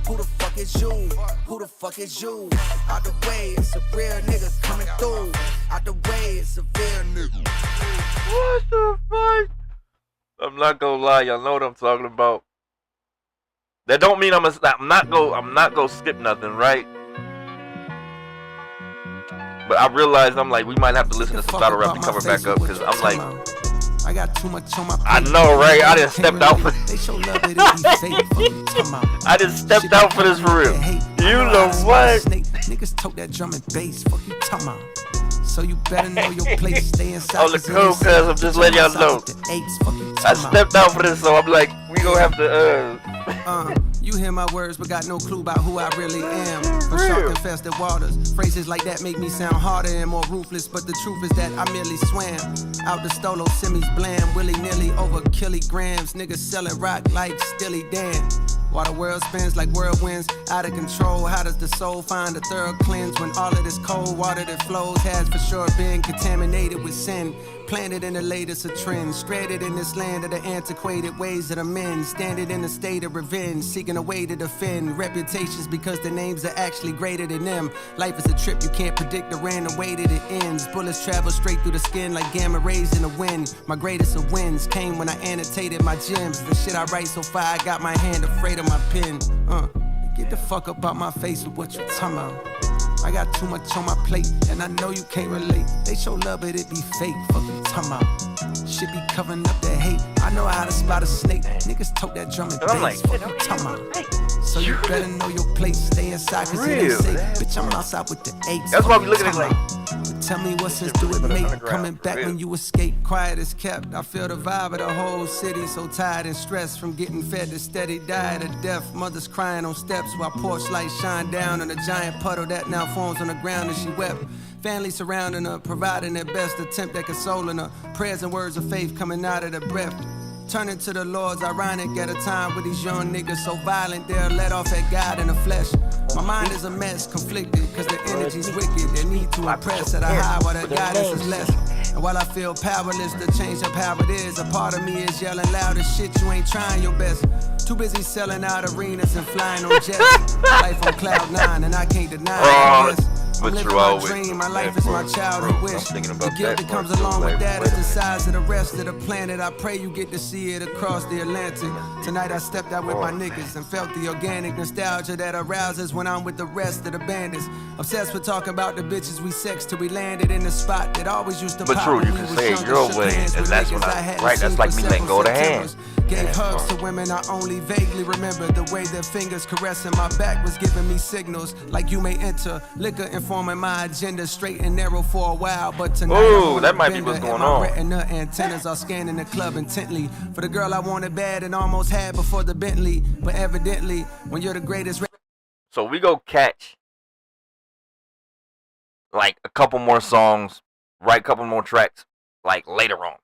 Who the fuck is you? Who the fuck is you? Out the way, it's a real nigga coming through. Out the way, it's a real nigga. What the fuck? I'm not gonna lie, y'all know what I'm talking about. That don't mean I'm not gonna skip nothing, right? But I realized I'm like, we might have to listen to some battle rap to cover back up because I'm like, I got too much on my plate. I know, right? I just stepped out for They show love that it be fake. Fuck you talking about. I just stepped out for this for real. You know what? Niggas tote that drum and bass. Fuck you talking about. So you better know your place. Stay inside. On the cool, cuz I'm just letting y'all know. I stepped out for this, so I'm like, we gonna have to You hear my words, but got no clue about who I really am. From shark infested waters, phrases like that make me sound harder and more ruthless. But the truth is that I merely swam out the stolo, semis blam, willy nilly over kilograms. Niggas selling rock like Stilly Dan. While the world spins like whirlwinds, out of control. How does the soul find a thorough cleanse when all of this cold water that flows has for sure been contaminated with sin? Planted in the latest of trends, stranded in this land of the antiquated ways of the men, standing in a state of revenge, seeking a way to defend reputations because the names are actually greater than them. Life is a trip, you can't predict the random way that it ends. Bullets travel straight through the skin like gamma rays in the wind. My greatest of wins came when I annotated my gems. The shit I write so far, I got my hand afraid of my pen. Get the fuck up out my face with what you talking about. I got too much on my plate, and I know you can't relate. They show love, but it be fake. Fuck you talking about. Shit be covering up that hate. I know how to spot a snake. Niggas tote that drum and bass. Fuck you talking about. So you better know your place. Stay inside, cause it ain't safe. Bitch, I'm outside with the apes. That's why we looking at it like. Tell me what sense do it make? Coming back when you escape, quiet as kept. I feel the vibe of the whole city, so tired and stressed from getting fed to steady diet of death. Mothers crying on steps while porch lights shine down on a giant puddle that now forms on the ground as she wept. Family surrounding her, providing their best attempt at consoling her. Prayers and words of faith coming out of their breath. Turning to the Lord's ironic at a time with these young niggas so violent they'll let off at God in the flesh. My mind is a mess, conflicted, cause the energy's wicked. They need to impress at a high while their guidance is less. And while I feel powerless to change up how it is, a part of me is yelling loud as shit, you ain't trying your best. Too busy selling out arenas and flying on jets. Life on cloud 9 and I can't deny it. I'm living my dream, my life is my childhood wish. The guilt that comes along with that is the size of the rest of the planet. I pray you get to see it across the Atlantic. Tonight I stepped out with my niggas and felt the organic nostalgia that arouses when I'm with the rest of the bandits. Obsessed with talking about the bitches we sexed till we landed in the spot that always used to pop. But true, you can say it your way, and that's when right, that's like me letting go of the hand. Gave hugs to women I only vaguely remember. The way their fingers caressing my back was giving me signals like you may enter. Liquor informing my agenda, straight and narrow for a while, but tonight ooh, that might be what's going on. Retina antennas are scanning the club intently for the girl I wanted bad and almost had before the Bentley. But evidently, when you're the greatest. So we go catch like a couple more songs, write a couple more tracks, like later on.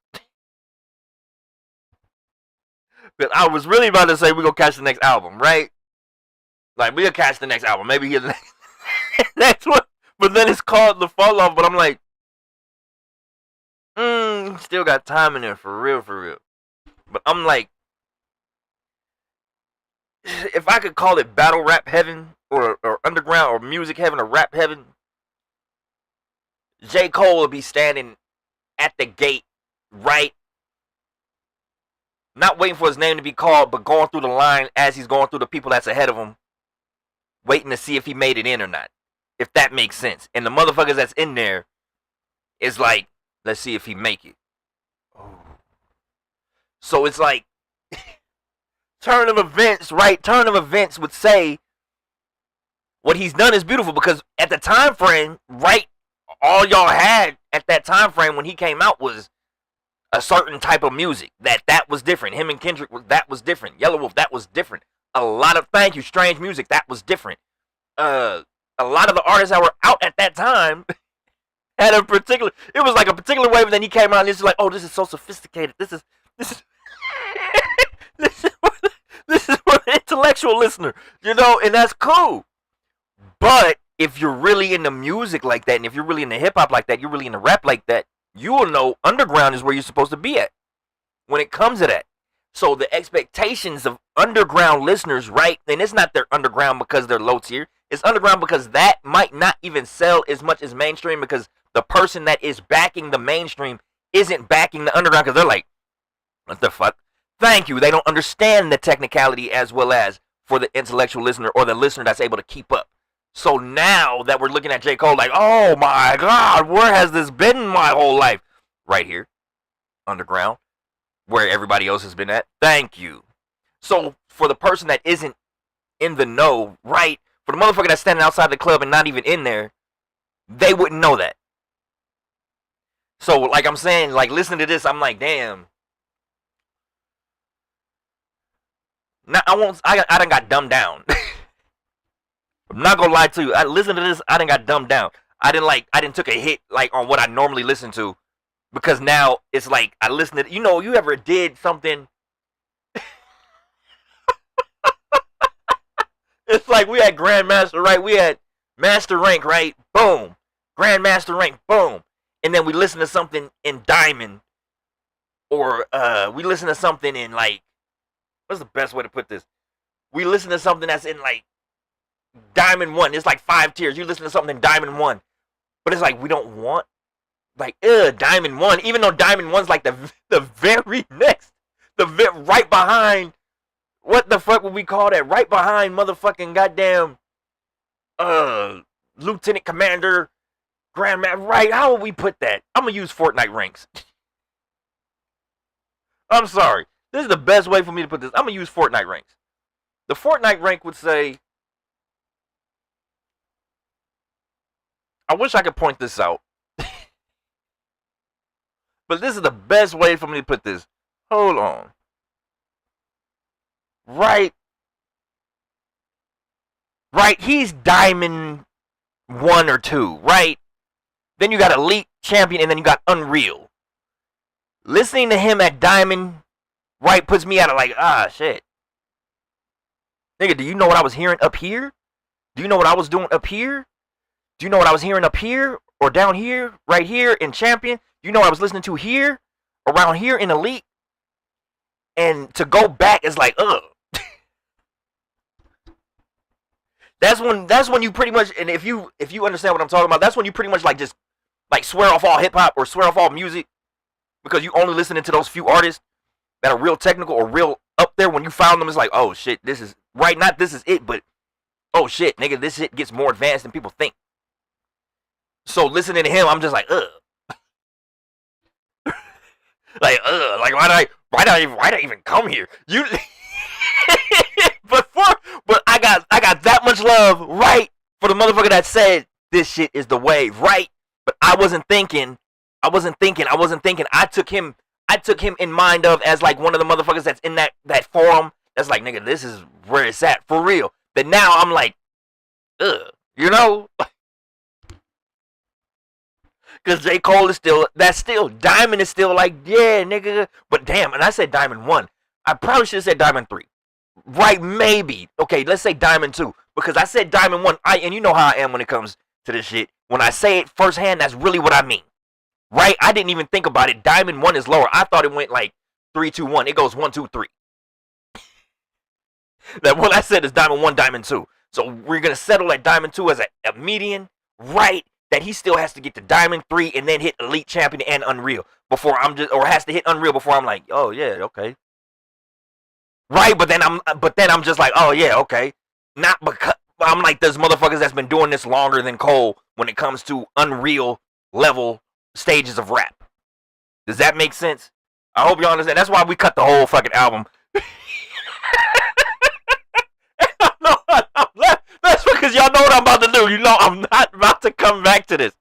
But I was really about to say we're gonna catch the next album, right? Like we'll catch the next album. Maybe he'll next one. But then it's called The Fall Off. But I'm like, still got time in there for real, for real. But I'm like, if I could call it battle rap heaven or underground or music heaven or rap heaven, J. Cole will be standing at the gate, right? Not waiting for his name to be called, but going through the line as he's going through the people that's ahead of him, waiting to see if he made it in or not. If that makes sense. And the motherfuckers that's in there is like, let's see if he make it. Oh. So it's like, turn of events, right? Turn of events would say what he's done is beautiful because at the time frame, right, all y'all had at that time frame when he came out was a certain type of music that was different. Him and Kendrick, that was different. Yellow Wolf, that was different. A lot of thank you, strange music, that was different. A lot of the artists that were out at that time had a particular. It was like a particular wave. And then he came out and it's like, oh, this is so sophisticated. This is this is for the intellectual listener, you know, and that's cool. But if you're really into music like that, and if you're really into hip hop like that, you're really into rap like that, you will know underground is where you're supposed to be at when it comes to that. So the expectations of underground listeners, right? And it's not they're underground because they're low tier. It's underground because that might not even sell as much as mainstream because the person that is backing the mainstream isn't backing the underground because they're like, what the fuck? Thank you. They don't understand the technicality as well as for the intellectual listener or the listener that's able to keep up. So now that we're looking at J. Cole like, oh my God, where has this been my whole life? Right here, underground, where everybody else has been at. Thank you. So for the person that isn't in the know, right, for the motherfucker that's standing outside the club and not even in there, they wouldn't know that. So like I'm saying, like listening to this, I'm like, damn. Now I done got dumbed down. I'm not gonna lie to you. I listened to this, I done got dumbed down. I didn't took a hit like on what I normally listen to. Because now it's like I listen to, you know, you ever did something. It's like we had Grandmaster, right? We had Master Rank, right? Boom. Grandmaster Rank, boom. And then we listen to something in Diamond. Or we listen to something in like, what's the best way to put this? We listen to something that's in like Diamond 1. It's like 5 tiers. You listen to something in Diamond 1. But it's like we don't want like Diamond 1, even though Diamond 1's like the very next, right behind, what the fuck would we call that? Right behind motherfucking goddamn Lieutenant Commander Grandmaster, right? How would we put that? I'm gonna use Fortnite ranks. I'm sorry. This is the best way for me to put this. I'm gonna use Fortnite ranks. The Fortnite rank would say, I wish I could point this out. But this is the best way for me to put this. Hold on. Right. He's Diamond 1 or 2, right? Then you got Elite, Champion, and then you got Unreal. Listening to him at Diamond, right, puts me out of like, shit. Nigga, do you know what I was hearing up here? Do you know what I was doing up here? Do you know what I was hearing up here? Or down here? Right here in Champion? You know what I was listening to here? Around here in Elite? And to go back is like, ugh. That's when you pretty much, and if you understand what I'm talking about, that's when you pretty much like just like swear off all hip hop or swear off all music because you only listening to those few artists that are real technical or real up there. When you found them, it's like, oh shit, this is right, not this is it, but oh shit, nigga, this shit gets more advanced than people think. So listening to him, I'm just like, ugh. Like, why did I even come here? You, but I got that much love, right, for the motherfucker that said this shit is the way, right? But I wasn't thinking. I took him in mind of as like one of the motherfuckers that's in that forum. That's like, nigga, this is where it's at for real. But now I'm like, ugh, you know. Because J. Cole is still Diamond is still like, yeah, nigga. But damn, and I said Diamond 1. I probably should have said Diamond 3. Right, maybe. Okay, let's say Diamond 2. Because I said Diamond 1. And you know how I am when it comes to this shit. When I say it firsthand, that's really what I mean. Right? I didn't even think about it. Diamond 1 is lower. I thought it went like 3, 2, 1. It goes 1, 2, 3. That what I said is Diamond 1, Diamond 2. So we're going to settle at Diamond 2 as a median. Right? That he still has to get to Diamond 3 and then hit Elite Champion and Unreal. Before I'm just, or has to hit Unreal before I'm like, oh yeah, okay. Right? But then I'm just like, oh yeah, okay. Not because I'm like, there's motherfuckers that's been doing this longer than Cole when it comes to Unreal level stages of rap. Does that make sense? I hope you understand. That's why we cut the whole fucking album. That's because y'all know what I'm about to do. You know I'm not about to come back to this.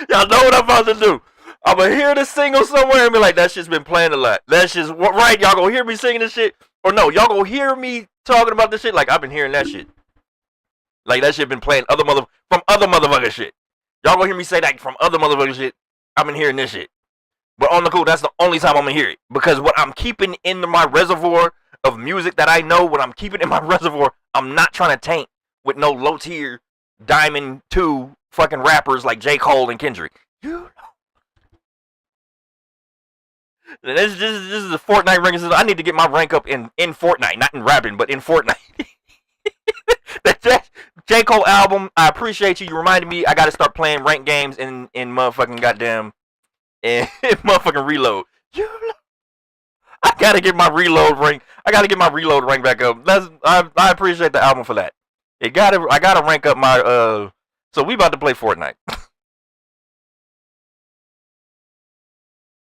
Y'all know what I'm about to do. I'm going to hear this single somewhere and be like, that shit's been playing a lot. That's just, right, y'all going to hear me singing this shit? Or no, y'all going to hear me talking about this shit like I've been hearing that shit. Like that shit been playing from other motherfucker shit. Y'all going to hear me say that from other motherfucker shit. I've been hearing this shit. But on the cool, that's the only time I'm going to hear it. Because what I'm keeping in my reservoir of music that I know, what I'm keeping in my reservoir, I'm not trying to taint with no low tier Diamond 2 fucking rappers like J. Cole and Kendrick. You know. This is a Fortnite ranking system. I need to get my rank up in Fortnite, not in rapping, but in Fortnite. That J. Cole album, I appreciate you. You reminded me I got to start playing ranked games in motherfucking goddamn in motherfucking Reload. I gotta get my reload rank. I gotta get my reload rank back up. I appreciate the album for that. I gotta rank up my So we about to play Fortnite.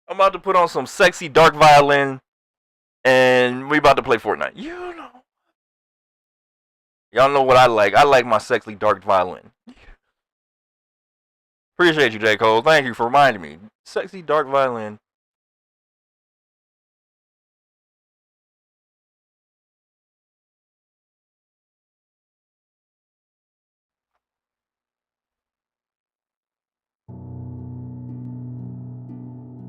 I'm about to put on some sexy dark violin, and we about to play Fortnite. You know, y'all know what I like. I like my sexy dark violin. Appreciate you, J. Cole. Thank you for reminding me. Sexy dark violin.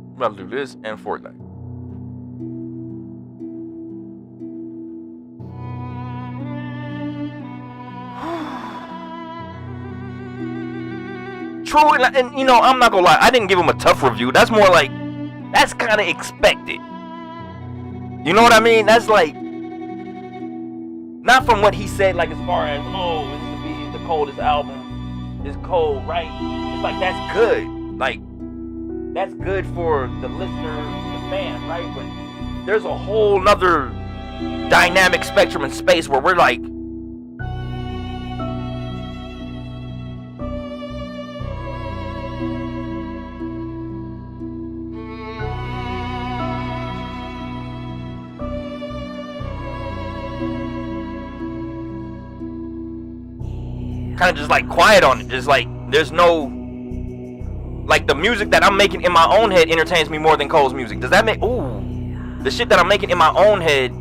I'm about to do this and Fortnite. True, and you know, I'm not gonna lie, I didn't give him a tough review. That's more like, that's kind of expected. You know what I mean? That's like, not from what he said, like as far as, oh, this is to be the coldest album. It's cold, right? It's like, that's good. Like, that's good for the listener, the fan, right? But there's a whole nother dynamic spectrum and space where we're like, kind of just like quiet on it. Just like, there's no, like the music that I'm making in my own head entertains me more than Cole's music. Does that make, the shit that I'm making in my own head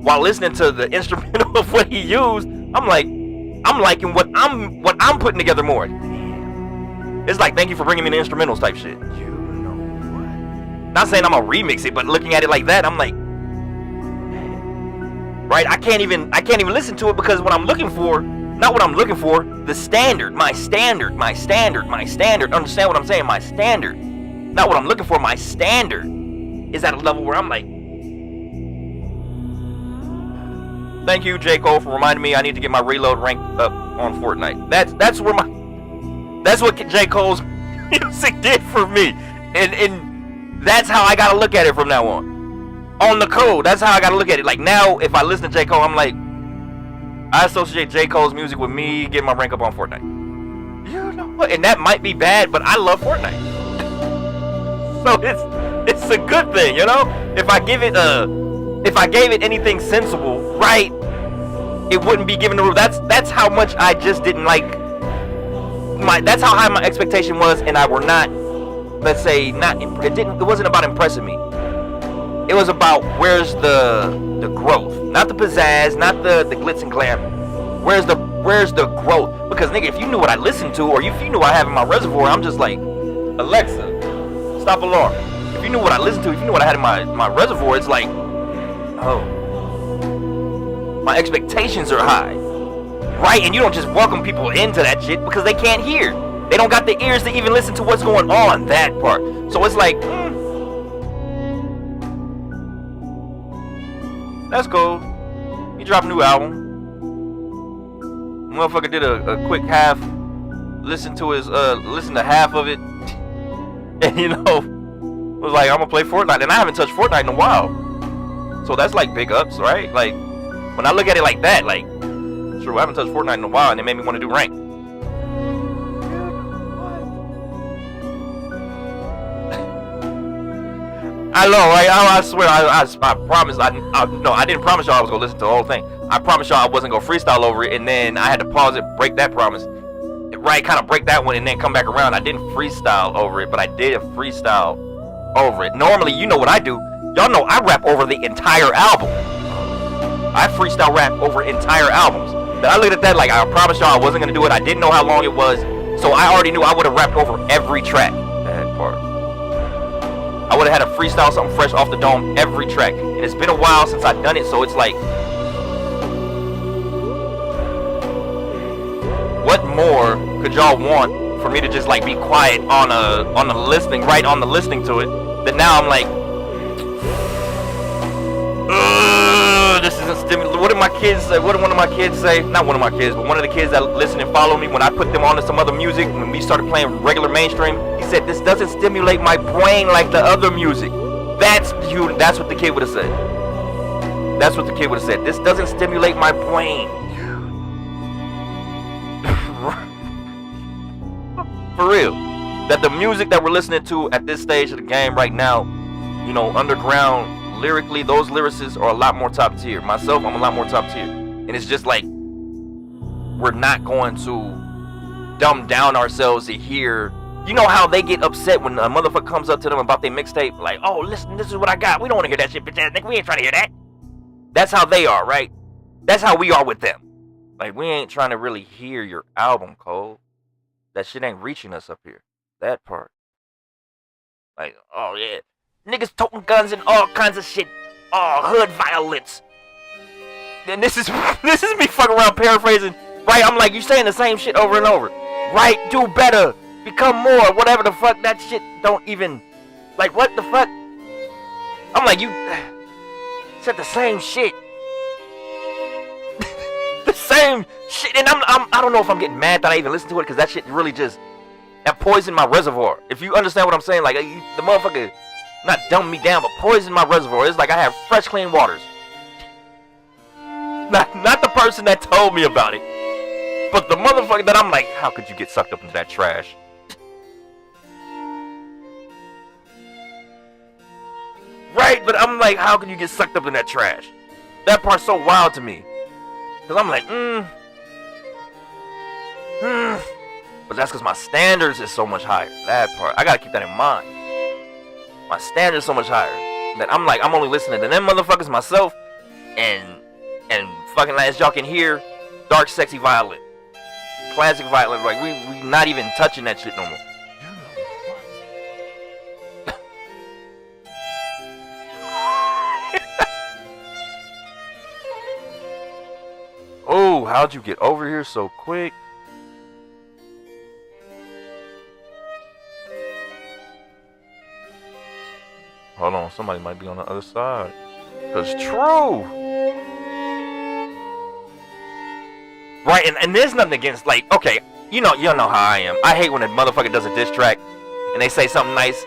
while listening to the instrumental of what he used, I'm like, I'm liking what I'm putting together more. It's like, thank you for bringing me the instrumentals type shit. You know what? Not saying I'm gonna remix it, but looking at it like that, I'm like, right? I can't even listen to it because what I'm looking for, not what I'm looking for, the standard, my standard. Understand what I'm saying? My standard. Not what I'm looking for, my standard is at a level where I'm like, thank you, J. Cole, for reminding me I need to get my reload rank up on Fortnite. That's what J. Cole's music did for me. And that's how I gotta look at it from now on. On the code, that's how I gotta look at it. Like now, if I listen to J. Cole, I'm like, I associate J. Cole's music with me getting my rank up on Fortnite. You know what? And that might be bad, but I love Fortnite. So it's a good thing, you know? If I gave it anything sensible, right, it wouldn't be given the rule. That's how much I just didn't like that's how high my expectation was, and I were not, let's say, it wasn't about impressing me. It was about where's the growth, not the pizzazz, not the glitz and glam. Where's the growth? Because nigga, if you knew what I listened to, or if you knew what I have in my reservoir, I'm just like, Alexa, stop alarm. if you knew what I listened to, if you knew what I had in my reservoir, it's like, oh, my expectations are high, right? And you don't just welcome people into that shit because they can't hear. They don't got the ears to even listen to what's going on, that part. So it's like, that's cool. He dropped a new album. Motherfucker did a quick half. Listen to half of it. And was like, I'm gonna play Fortnite. And I haven't touched Fortnite in a while. So that's like big ups, right? Like, when I look at it like that, like, sure, I haven't touched Fortnite in a while, and it made me want to do rank. I know, right? I swear, I promise, no, I didn't promise y'all I was gonna listen to the whole thing. I promised y'all I wasn't gonna freestyle over it, and then I had to pause it, break that promise. Right, kind of break that one, and then come back around. I didn't freestyle over it, but I did a freestyle over it. Normally, you know what I do. Y'all know I rap over the entire album. I freestyle rap over entire albums. But I looked at that like, I promised y'all I wasn't gonna do it. I didn't know how long it was, so I already knew I would have rapped over every track. That part. I would have had a freestyle, something fresh off the dome, every track. And it's been a while since I've done it, so it's like, what more could y'all want for me to just like be quiet on the listening, right on the listening to it? But now I'm like, this isn't stimulating. What did my kids say? What did one of my kids say? Not one of my kids, but one of the kids that listen and follow me when I put them on to some other music, when we started playing regular mainstream, he said, this doesn't stimulate my brain like the other music. That's what the kid would have said. That's what the kid would have said. This doesn't stimulate my brain. For real. That the music that we're listening to at this stage of the game right now, underground, lyrically, those lyricists are a lot more top tier. Myself, I'm a lot more top tier. And it's just like, we're not going to dumb down ourselves to hear. You know how they get upset when a motherfucker comes up to them about their mixtape, like, oh, listen, this is what I got. We don't want to hear that shit, bitch ass nigga. We ain't trying to hear that. That's how they are, right? That's how we are with them. Like, we ain't trying to really hear your album, Cole. That shit ain't reaching us up here. That part. Like, oh yeah. Niggas toting guns and all kinds of shit. Oh, hood violence. And this is me fucking around paraphrasing. Right? I'm like, you saying the same shit over and over. Right? Do better. Become more. Whatever the fuck. That shit don't even. Like, what the fuck? I'm like, you said the same shit. The same shit. And I don't know if I'm getting mad that I even listened to it, because that shit really just, that poisoned my reservoir. If you understand what I'm saying, like, the motherfucker not dumbing me down, but poisoned my reservoir. It's like I have fresh, clean waters. Not the person that told me about it, but the motherfucker that I'm like, how could you get sucked up into that trash? Right, but I'm like, how can you get sucked up in that trash? That part's so wild to me. Because I'm like, But that's because my standards is so much higher. That part. I got to keep that in mind. My standards so much higher. That I'm like, I'm only listening to them motherfuckers myself. And fucking, as y'all can hear, dark, sexy violin. Classic violin. Like, we not even touching that shit no more. Oh, how'd you get over here so quick? Hold on, somebody might be on the other side. Cause true. Right, and there's nothing against, like, okay, you know how I am. I hate when a motherfucker does a diss track and they say something nice.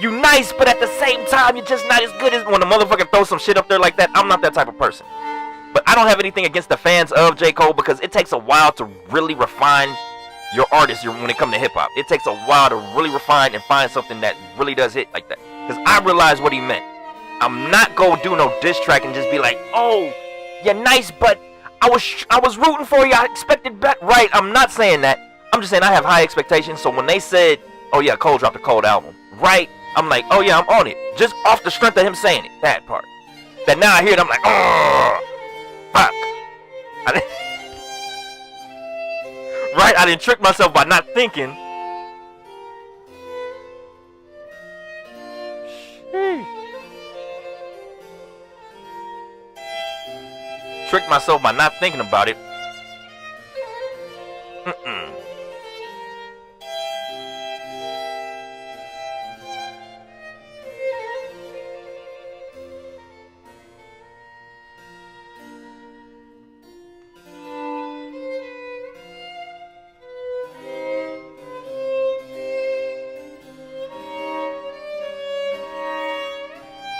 You nice, but at the same time, you're just not as good as when a motherfucker throws some shit up there like that. I'm not that type of person. But I don't have anything against the fans of J. Cole, because it takes a while to really refine your artist when it comes to hip-hop. It takes a while to really refine and find something that really does hit like that. Because I realized what he meant. I'm not gonna do no diss track and just be like, oh, you're nice, but I was rooting for you. I expected better. Right, I'm not saying that. I'm just saying I have high expectations. So when they said, oh yeah, Cole dropped a cold album, right, I'm like, oh yeah, I'm on it. Just off the strength of him saying it, that part. That now I hear it, I'm like, oh, fuck. Right, I didn't trick myself by not thinking. tricked myself by not thinking about it. Mm-mm.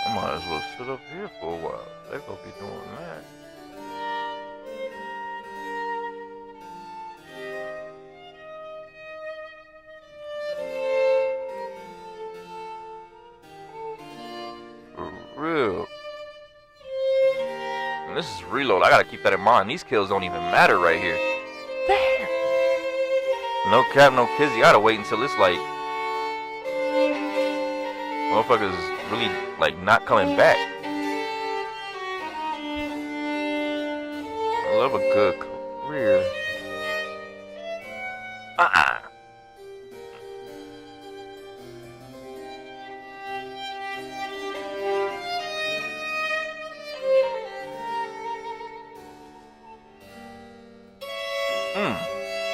I might as well sit up here for a while. They're gonna be doing that. For real. And this is reload. I gotta keep that in mind. These kills don't even matter right here. There. No cap, no kizzy. I gotta wait until it's like motherfuckers is really like not coming back. I love a good career.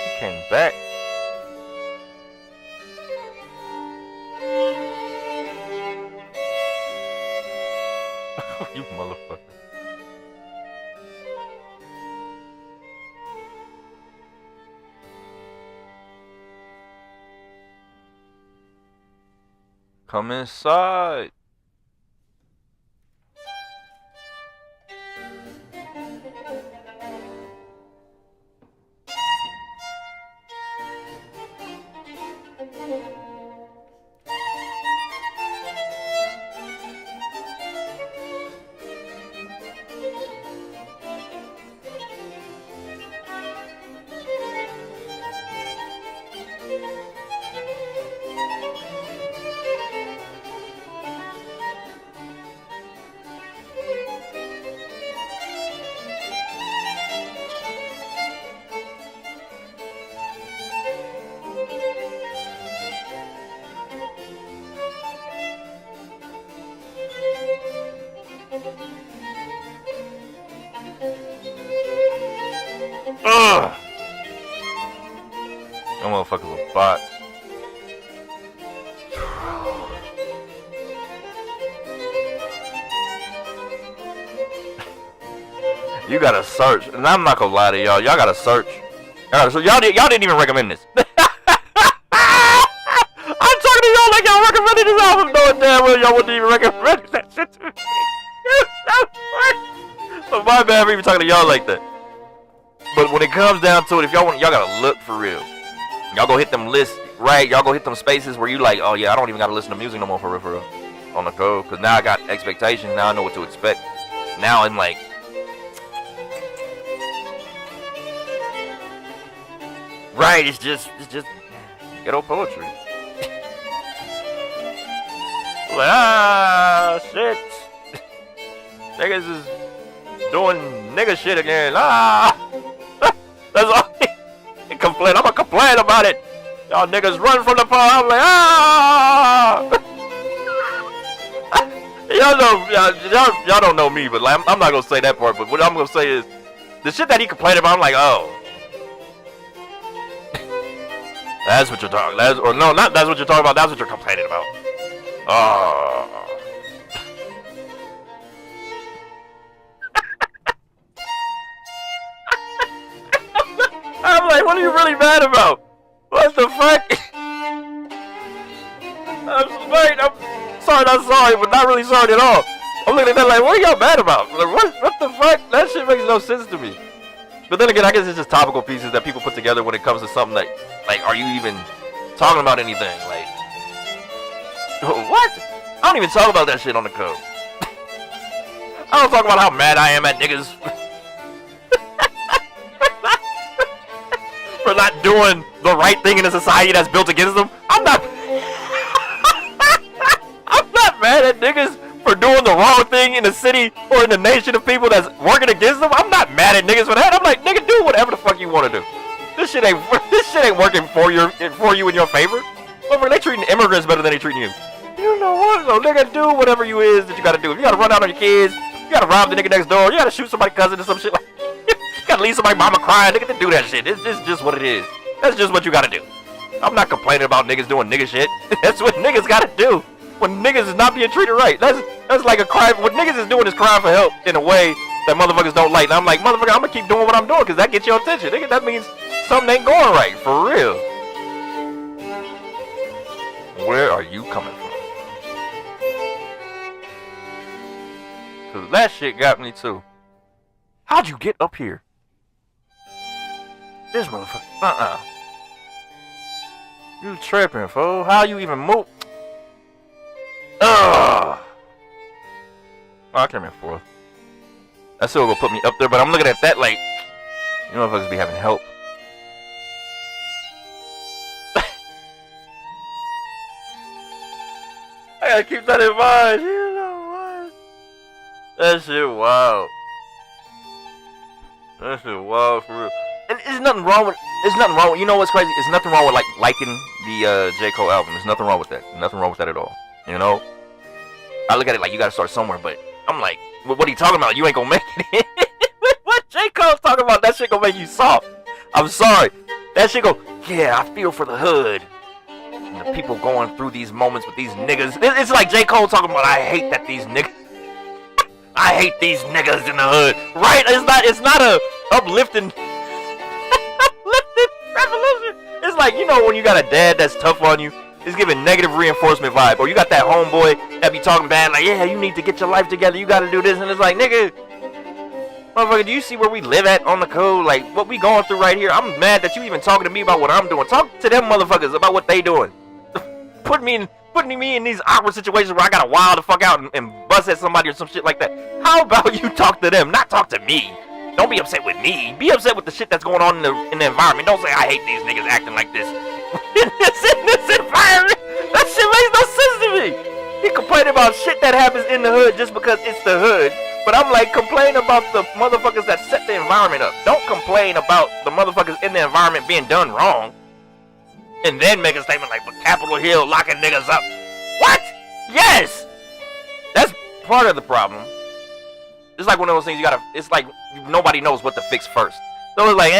He came back. You motherfucker. Come inside. Ugh! That motherfucker's a bot. You gotta search, and I'm not gonna lie to y'all. Y'all gotta search. Y'all didn't even recommend this. I'm talking to y'all like y'all recommended this album, knowing damn well y'all wouldn't even recommend that shit to me. So my bad for even talking to y'all like that. But when it comes down to it, if y'all want, y'all gotta look for real. Y'all go hit them lists, right? Y'all go hit them spaces where you like, oh yeah, I don't even gotta listen to music no more for real, on the code. Cause now I got expectations. Now I know what to expect. Now I'm like, right? It's just ghetto poetry. Like shit, niggas is doing nigga shit again. That's all he complain. I'ma complain about it. Y'all niggas run from the power. I'm like, y'all know, y'all don't know me, but like, I'm not gonna say that part. But what I'm gonna say is, the shit that he complained about, I'm like, oh, that's what you're talking. That's what you're talking about. That's what you're complaining about. Oh. I'm like, what are you really mad about? What the fuck? I'm sorry, not sorry, but not really sorry at all. I'm looking at that like, what are y'all mad about? Like, what the fuck? That shit makes no sense to me. But then again, I guess it's just topical pieces that people put together when it comes to something like, are you even talking about anything? Like, what? I don't even talk about that shit on the code. I don't talk about how mad I am at niggas for not doing the right thing in a society that's built against them. I'm not mad at niggas for doing the wrong thing in the city or in the nation of people that's working against them. I'm not mad at niggas for that. I'm like, nigga, do whatever the fuck you want to do. This shit ain't working for you in your favor. Look, they treating immigrants better than they treating you. You know what? So nigga, do whatever you is that you gotta do. If you gotta run out on your kids, you gotta rob the nigga next door, you gotta shoot somebody's cousin or some shit like gotta leave somebody mama crying, nigga, to do that shit. It's just what it is. That's just what you gotta do. I'm not complaining about niggas doing nigga shit. That's what niggas gotta do. When niggas is not being treated right. That's like a crime. What niggas is doing is crying for help in a way that motherfuckers don't like. And I'm like, motherfucker, I'm gonna keep doing what I'm doing because that gets your attention. Nigga, that means something ain't going right. For real. Where are you coming from? Cause that shit got me too. How'd you get up here? This motherfucker. You tripping, fool. How you even move? Ugh. Oh, I came in fourth. That still gonna put me up there, but I'm looking at that like, you motherfuckers be having help. I gotta keep that in mind. You know what? That shit wild. That shit wild for real. And there's nothing wrong with. You know what's crazy? There's nothing wrong with like liking the J. Cole album. There's nothing wrong with that. Nothing wrong with that at all. You know. I look at it like you gotta start somewhere, but I'm like, what are you talking about? You ain't gonna make it. What J. Cole's talking about? That shit gonna make you soft. I'm sorry. That shit go. Yeah, I feel for the hood. And the people going through these moments with these niggas. It's like J. Cole talking about. I hate that these niggas. I hate these niggas in the hood. Right? It's not a uplifting revolution. It's like, you know when you got a dad that's tough on you, it's giving negative reinforcement vibe. Or you got that homeboy that be talking bad like, yeah, you need to get your life together, you gotta do this, and it's like, nigga, motherfucker, do you see where we live at on the code? Like what we going through right here? I'm mad that you even talking to me about what I'm doing. Talk to them motherfuckers about what they doing. Putting me in these awkward situations where I gotta wild the fuck out and bust at somebody or some shit like that. How about you talk to them, not talk to me? Don't be upset with me. Be upset with the shit that's going on in the environment. Don't say I hate these niggas acting like this. in this environment, that shit makes no sense to me. He complaining about shit that happens in the hood just because it's the hood. But I'm like, complain about the motherfuckers that set the environment up. Don't complain about the motherfuckers in the environment being done wrong. And then make a statement like, but Capitol Hill locking niggas up. What? Yes! That's part of the problem. It's like one of those things it's like nobody knows what to fix first. So it's like,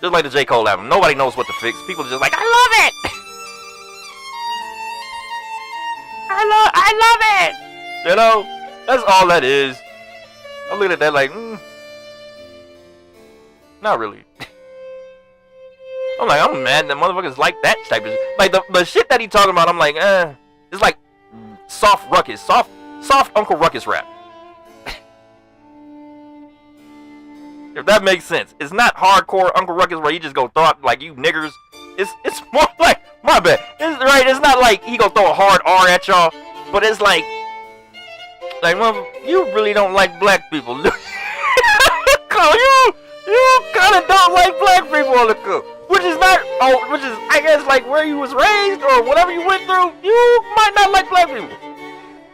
just like the J. Cole album. Nobody knows what to fix. People are just like, I love it! I love it! You know? That's all that is. I'm looking at that like, not really. I'm like, I'm mad that motherfuckers like that type of shit. Like, the shit that he talking about, I'm like, it's like soft ruckus. Soft Uncle Ruckus rap. If that makes sense. It's not hardcore Uncle Ruckus where he just go throw out like you niggers. It's more like, my bad. It's not like he go throw a hard R at y'all. But it's like you really don't like black people. You kind of don't like black people on the cook. Which is I guess like where you was raised or whatever you went through, you might not like black people.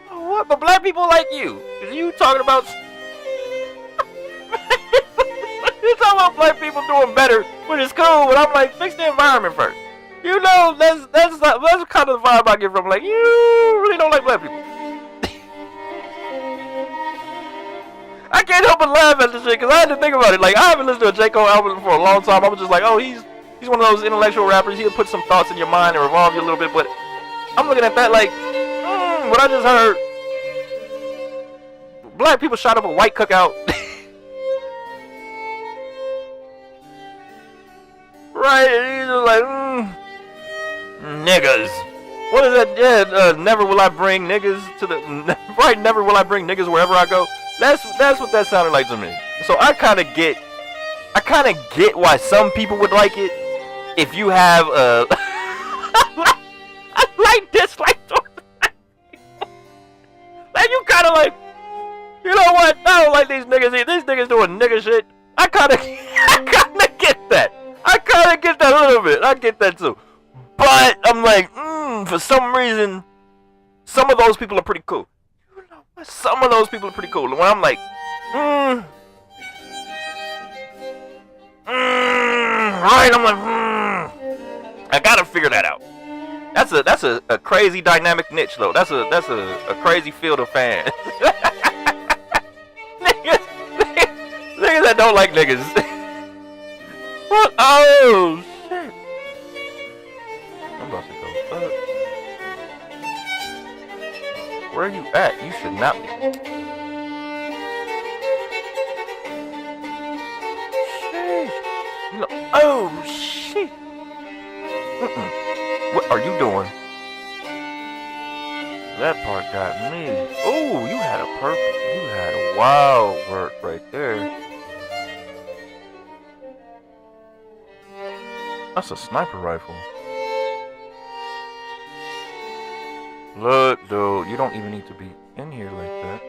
What? But black people like you. Cause you talking about you talking about black people doing better, which is cool, but I'm like, fix the environment first. You know, that's kind of the vibe I get from like, you really don't like black people. I can't help but laugh at this shit because I had to think about it. Like, I haven't listened to a J. Cole album for a long time. I was just like, oh, he's one of those intellectual rappers. He'll put some thoughts in your mind and revolve you a little bit. But I'm looking at that like, what I just heard. Black people shot up a white cookout. Right, and he's just like, niggas. What is that? Yeah, never will I bring niggas to the right. Never will I bring niggas wherever I go. That's what that sounded like to me. So I kind of get why some people would like it if you have a like dislike. Like you kind of like, you know what? I don't like these niggas. These niggas doing nigga shit. I kind of get that. I kind of get that a little bit. I get that too. But I'm like, for some reason, some of those people are pretty cool. You know what? Some of those people are pretty cool. And when I'm like, right, I'm like, I gotta figure that out. That's a crazy dynamic niche though. That's a crazy field of fans. niggas don't like niggas. What? Oh shit! I'm about to go. Where are you at? You should not be. Shit. You know, oh shit. What are you doing? That part got me. Oh, you had a wild work right there. That's a sniper rifle. Look, dude, you don't even need to be in here like that.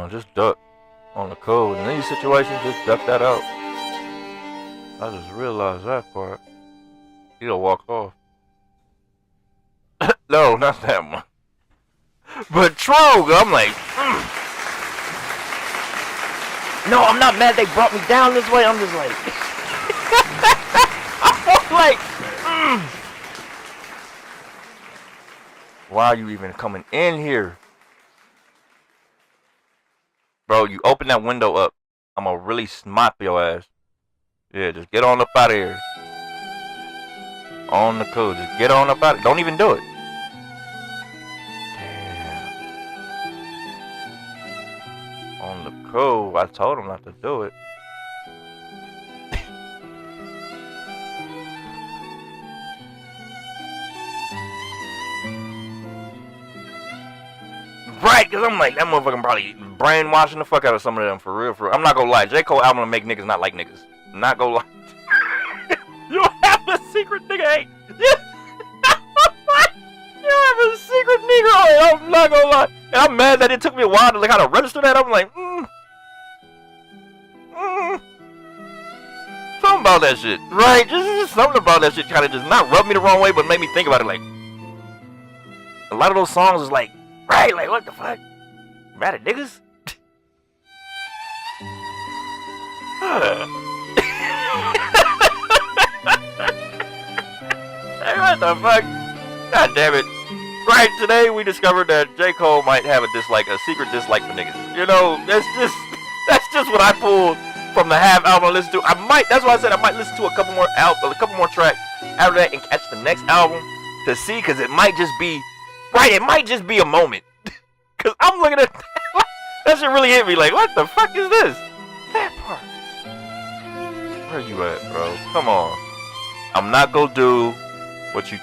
Just duck on the code. In any situation, just duck that out. I just realized that part. He'll walk off. No, not that one. But true, I'm like, No, I'm not mad they brought me down this way. I'm just like, I feel like, Why are you even coming in here? Bro, you open that window up, I'm gonna really smop your ass. Yeah, just get on up out of here. On the code, just get on up out of here. Don't even do it. Damn. On the code, I told him not to do it. Right, because I'm like, that motherfucker probably brainwashing the fuck out of some of them, for real, for real. I'm not gonna lie, J. Cole album will make niggas not like niggas. Not gonna lie. You have a secret nigga hate. You have a secret nigga hate. I'm not gonna lie. And I'm mad that it took me a while to like how to register that. I'm like, something about that shit, right? Just something about that shit kind of just not rubbed me the wrong way, but made me think about it. Like, a lot of those songs is like, right, like what the fuck? Mad at niggas? Hey, what the fuck? God damn it. Right, today we discovered that J. Cole might have a secret dislike for niggas. You know, that's just what I pulled from the half album I listened to. That's why I said I might listen to a couple more tracks after that and catch the next album to see, cause it might just be, right, it might just be a moment. Cause I'm looking at that shit really hit me like, what the fuck is this? That part. Where you at, bro? Come on. I'm not gonna do what you.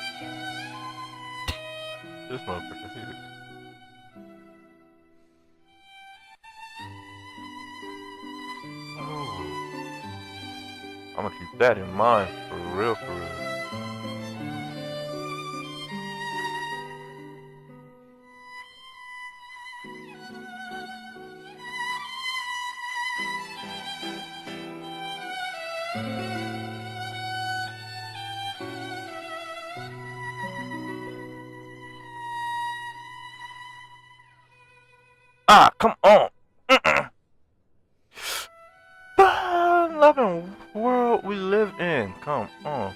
This motherfucker here. Oh. I'm gonna keep that in mind for real, for real. Ah, come on. Loving world we live in. Come on.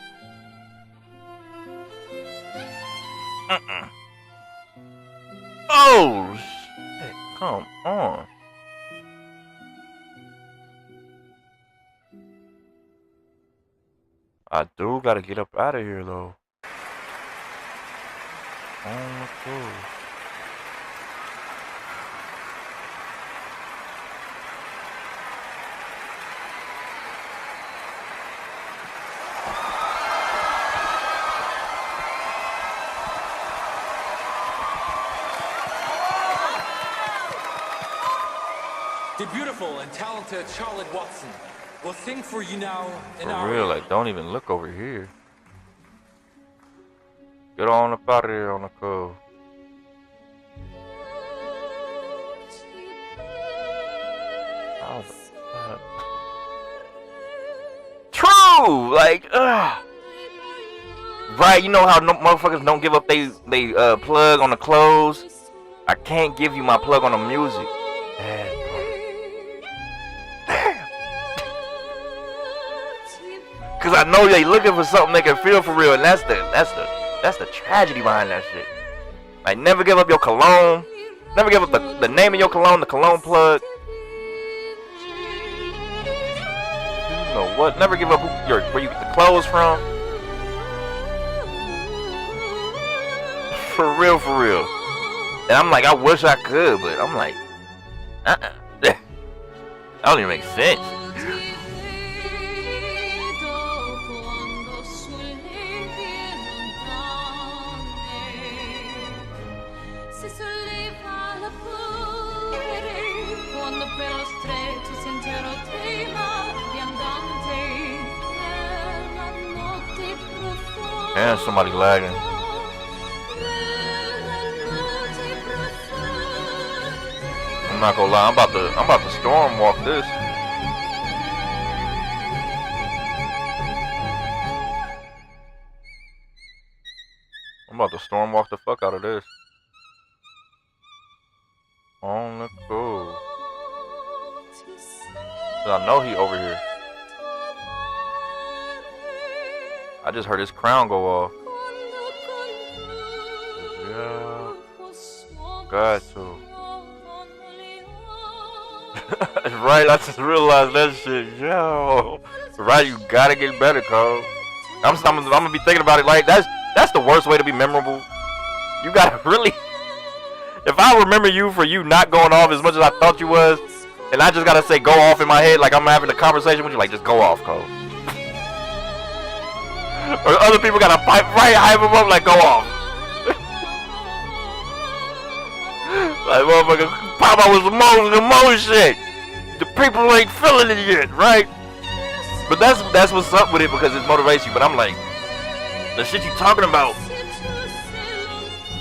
Oh, shit. Come on. I do gotta get up out of here, though. Oh, cool. The beautiful and talented Charlotte Watson will sing for you now in For our real, like, don't even look over here. Get on up out of here on the cove. How the fuck? True! Like, right, you know how motherfuckers don't give up they plug on the clothes? I can't give you my plug on the music. Damn. Cause I know they looking for something they can feel for real, and that's the tragedy behind that shit. Like, never give up your cologne. Never give up the name of your cologne, the cologne plug. You know what? Never give up where you get the clothes from. For real, for real. And I'm like, I wish I could, but I'm like, that don't even make sense. And somebody lagging. I'm not gonna lie, I'm about to storm walk this. I'm about to storm walk the fuck out of this. On the go. I know he over here. I just heard his crown go off. Yeah. Got to. Right, I just realized that shit. Yo. Right, you gotta get better, Cole. I'm gonna be thinking about it like that's the worst way to be memorable. You gotta really. If I remember you for you not going off as much as I thought you was, and I just gotta say go off in my head like I'm having a conversation with you, like just go off, Cole. Or other people gotta hype him up like go off. Like motherfucker pop out with some more shit. The people ain't feeling it yet, right? But that's what's up with it because it motivates you. But I'm like, the shit you talking about.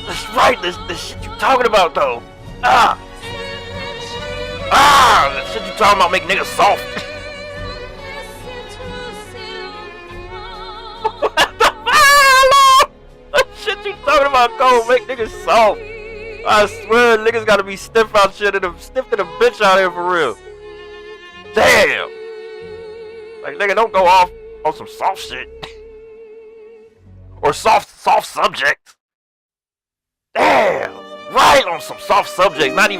That's right, the shit you talking about though. The shit you talking about make niggas soft. The shit you talking about, Cole, make niggas soft. I swear, niggas gotta be stiff out shit and stiff to the bitch out here for real. Damn. Like, nigga, don't go off on some soft shit. Or soft subjects. Damn. Right, on some soft subjects. Not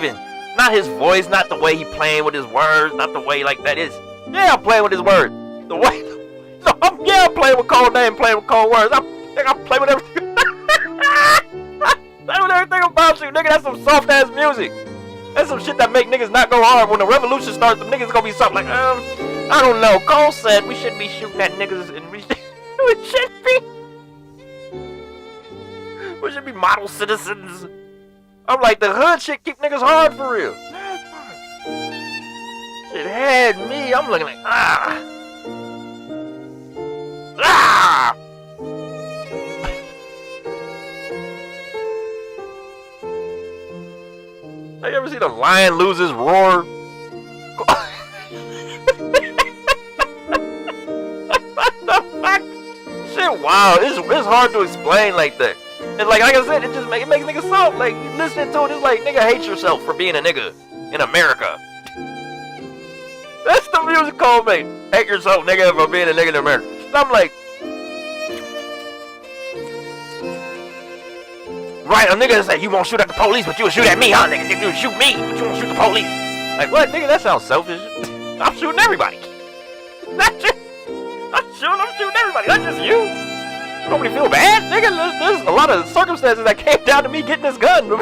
his voice, not the way he playing with his words, not the way like that is. Yeah, I'm playing with his words. The way. No, I'm playing with cold name, playing with cold words. I'm playing with everything. Play with everything about you, nigga. That's some soft ass music. That's some shit that make niggas not go hard. When the revolution starts, the niggas gonna be something like, I don't know. Cole said we shouldn't be shooting at niggas, and we should be model citizens. I'm like, the hood shit keep niggas hard for real. Shit had me. I'm looking like, Have you ever seen a lion lose his roar? What the fuck? Shit, wow. It's hard to explain like that. It's like I said, it makes niggas soft. Like, you listening to it, it's like, nigga, hate yourself for being a nigga in America. That's the music Cole made. Hate yourself, nigga, for being a nigga in America. I'm like, right, a nigga say you won't shoot at the police, but you'll shoot at me, huh, nigga? You'll shoot me, but you won't shoot the police. Like, what, nigga? That sounds selfish. I'm shooting everybody. That's it. I'm shooting everybody. That's just you. You want me to feel bad? Nigga, there's a lot of circumstances that came down to me getting this gun. We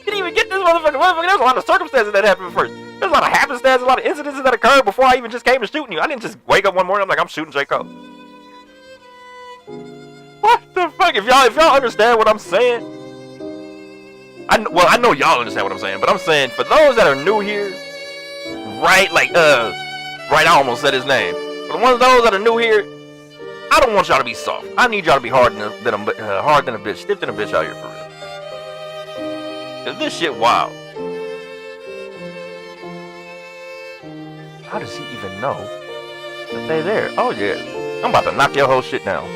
didn't even get this motherfucker. There's a lot of circumstances that happened first. There's a lot of happenstances, a lot of incidences that occurred before I even just came to shooting you. I didn't just wake up one morning, I'm like, I'm shooting J. Cole. What the fuck? If y'all understand what I'm saying, I know y'all understand what I'm saying, but I'm saying for those that are new here, right? Like right, I almost said his name. For the ones of those that are new here, I don't want y'all to be soft. I need y'all to be hard than a bitch, stiff than a bitch out here for real. Cause this shit wild. How does he even know that they there? Oh yeah, I'm about to knock your whole shit down.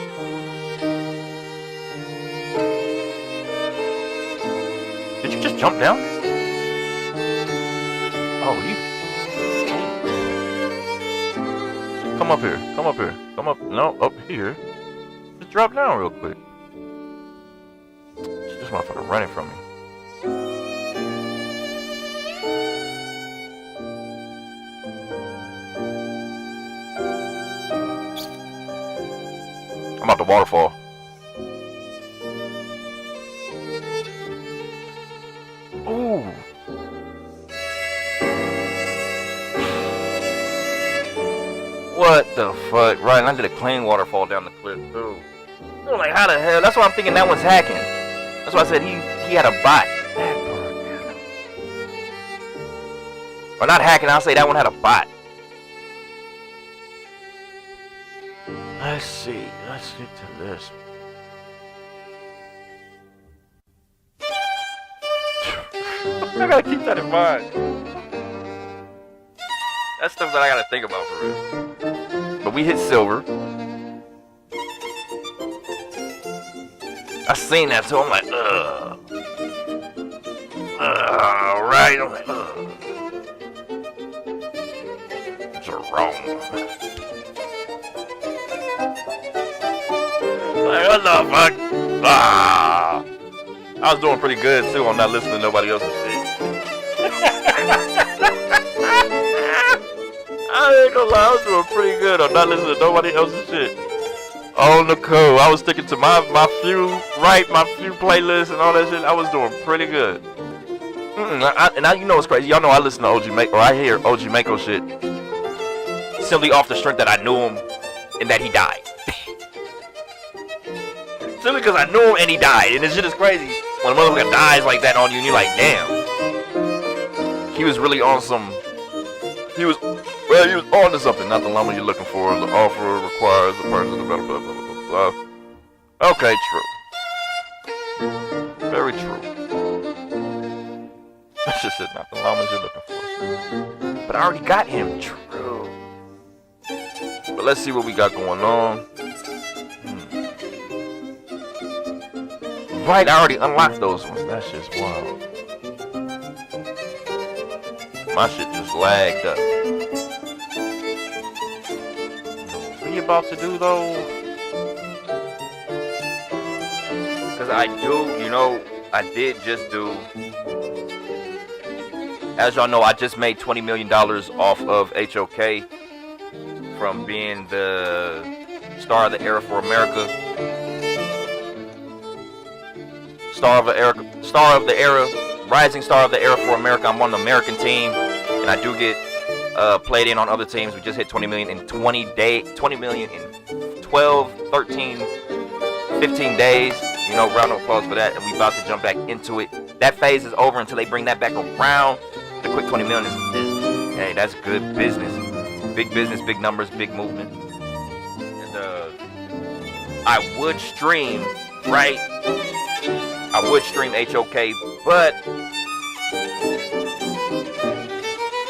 Did you just jump down? Oh, you. Come up here. Come up here. Come up. No, up here. Just drop down real quick. This motherfucker running from me. I'm out the waterfall. Ooh. What the fuck? Right, and I did a clean waterfall down the cliff too. I'm like, how the hell? That's why I'm thinking that one's hacking. That's why I said he had a bot. Or not hacking, I'll say that one had a bot. Let's see. Let's get to this. I gotta keep that in mind. That's stuff that I gotta think about for real. But we hit silver. I seen that too. I'm like, right. I'm like, it's wrong. Like, what the fuck? Ah. I was doing pretty good too on not listening to nobody else's shit. I ain't gonna lie, I was doing pretty good on not listening to nobody else's shit. On the code, I was sticking to my few playlists and all that shit. I was doing pretty good. And now you know what's crazy. Y'all know I listen to OG Mako, or I hear OG Mako shit simply off the strength that I knew him and that he died. Simply because I knew him and he died. And this shit is crazy. When a motherfucker dies like that on you and you're like, damn. He was really on some... He was on to something. Not the llama you're looking for. The offer requires the person... Blah, blah, blah, blah, blah. Okay, true. Very true. That's just it. Not the llamas you're looking for. But I already got him. True. But let's see what we got going on. Right, I already unlocked those ones. That shit's wild. My shit just lagged up. What are you about to do though? Because I did just do. As y'all know, I just made $20 million off of HOK from being the star of the era for America. Star of the era, rising star of the era for America. I'm on the American team, and I do get played in on other teams. We just hit 20 million in 20 million in 12, 13, 15 days. You know, round of applause for that. And we about to jump back into it. That phase is over until they bring that back around. The quick 20 million is hey, that's good business. Big business, big numbers, big movement. And I would stream, right? I would stream HOK, but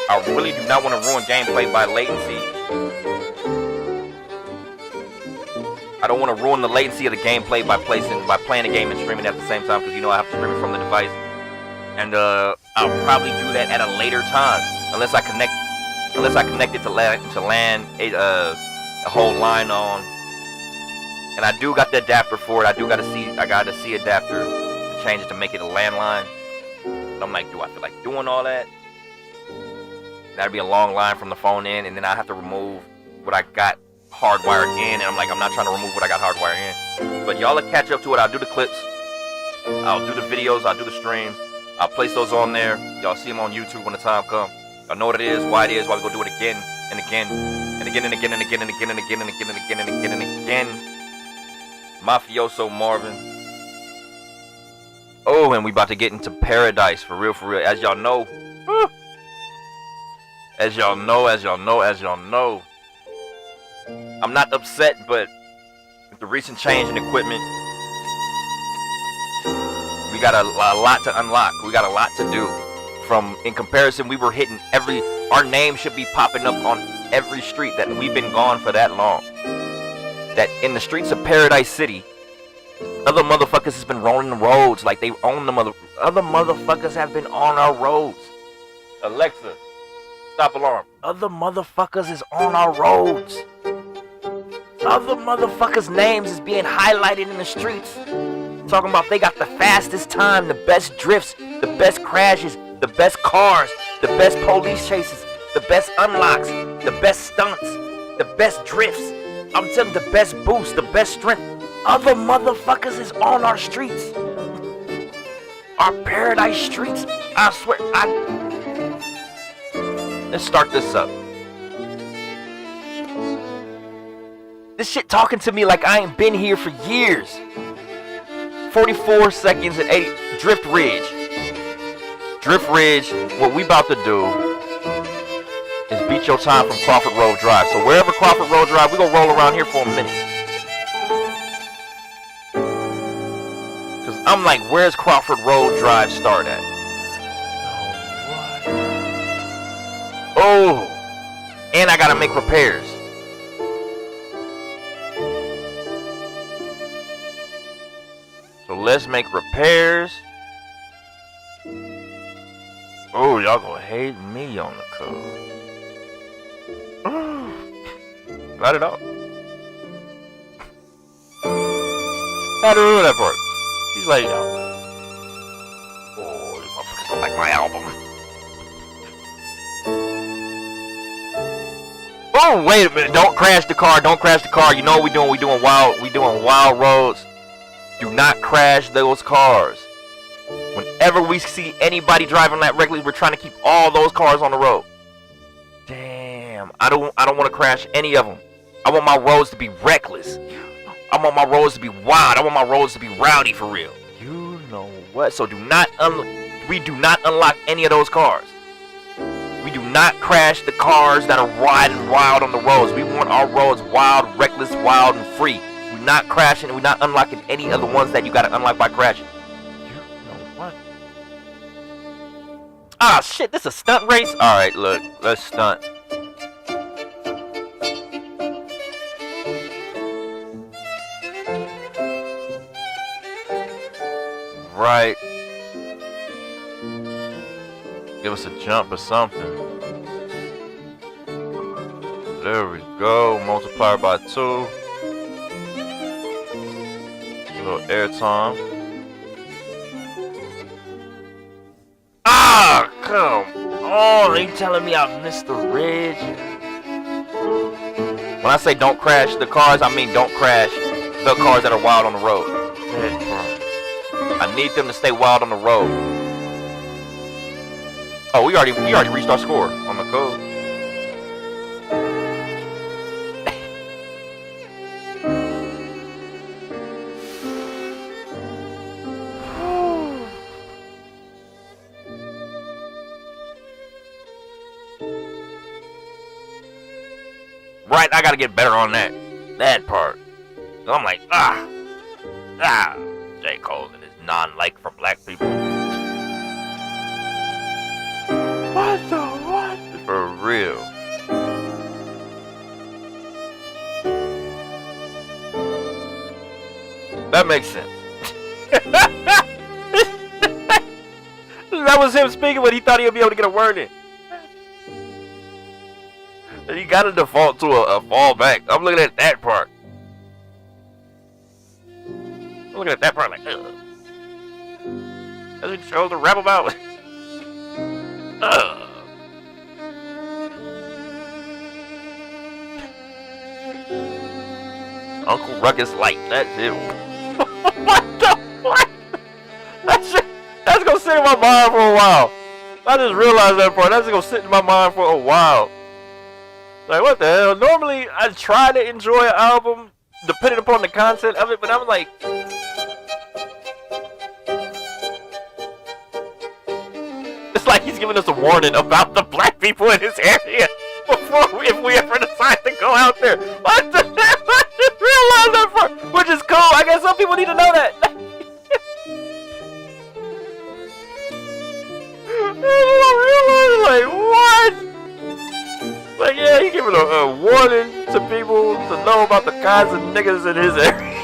I really do not want to ruin gameplay by latency. I don't want to ruin the latency of the gameplay by playing the game and streaming at the same time, because you know I have to stream it from the device. And I'll probably do that at a later time, unless I connect it to LAN a whole line on. And I do got the adapter for it. I got a C adapter. Change it to make it a landline. And I'm like, do I feel like doing all that? That'd be a long line from the phone in, and then I have to remove what I got hardwired in, and I'm like, I'm not trying to remove what I got hardwired in. But y'all will catch up to it. I'll do the clips, I'll do the videos, I'll do the streams, I'll place those on there. Y'all see them on YouTube when the time comes. Y'all know what it is, why we gonna do it again and again and again and again and again and again and again and again and again and again and again. Mafioso Marvin. Oh, and we about to get into paradise, for real, as y'all know. As y'all know. I'm not upset, but with the recent change in equipment, we got a lot to unlock. We got a lot to do. In comparison, we were hitting our name should be popping up on every street that we've been gone for that long. That in the streets of Paradise City, other motherfuckers has been rolling the roads like they own other motherfuckers have been on our roads. Alexa, stop alarm. Other motherfuckers is on our roads. Other motherfuckers' names is being highlighted in the streets. Talking about they got the fastest time, the best drifts, the best crashes, the best cars, the best police chases, the best unlocks, the best stunts, the best drifts. I'm telling you, the best boost, the best strength. Other motherfuckers is on our streets. Our paradise streets. I swear. Let's start this up. This shit talking to me like I ain't been here for years. 44 seconds and 80. Drift Ridge. Drift Ridge, what we about to do is beat your time from Crawford Road Drive. So wherever Crawford Road Drive, we gonna roll around here for a minute. Cause I'm like, where's Crawford Road Drive start at? Oh, and I gotta make repairs. So let's make repairs. Oh, y'all gonna hate me on the code. Not at all. How to ruin that part? He's like, oh, these motherfuckers don't like my album. Oh, wait a minute! Don't crash the car! Don't crash the car! You know what we doing? We doing wild roads. Do not crash those cars. Whenever we see anybody driving that reckless, we're trying to keep all those cars on the road. Damn, I don't want to crash any of them. I want my roads to be reckless. I want my roads to be wild. I want my roads to be rowdy for real. You know what? So we do not unlock any of those cars. We do not crash the cars that are riding wild on the roads. We want our roads wild, reckless, wild, and free. We're not crashing. We're not unlocking any of the ones that you gotta unlock by crashing. You know what? Ah, shit, this is a stunt race? Alright, look, let's stunt. Right. Give us a jump or something. There we go. Multiply by 2. A little air time. Ah, come on. Are you telling me I missed the ridge? When I say don't crash the cars, I mean don't crash the cars that are wild on the road. I need them to stay wild on the road. Oh, we already reached our score on the code. Right, I gotta get better on that part. So I'm like, J. Cole and his non-like for black people. What the what? For real. That makes sense. That was him speaking when he thought he would be able to get a word in. And he got to default to a fallback. I'm looking at that part. I'm looking at that part like, ugh. That's what you chose to rap about. Uncle Ruckus Light, that's it. What the fuck? That's gonna sit in my mind for a while. I just realized that part. That's gonna sit in my mind for a while. Like, what the hell? Normally, I try to enjoy an album depending upon the content of it, but I'm like, it's like he's giving us a warning about the black people in his area before if we ever decide to go out there. What the hell? I just realized that part, which is cool. I guess some people need to know that. Like, what? Like, yeah, he giving a warning to people to know about the kinds of niggas in his area.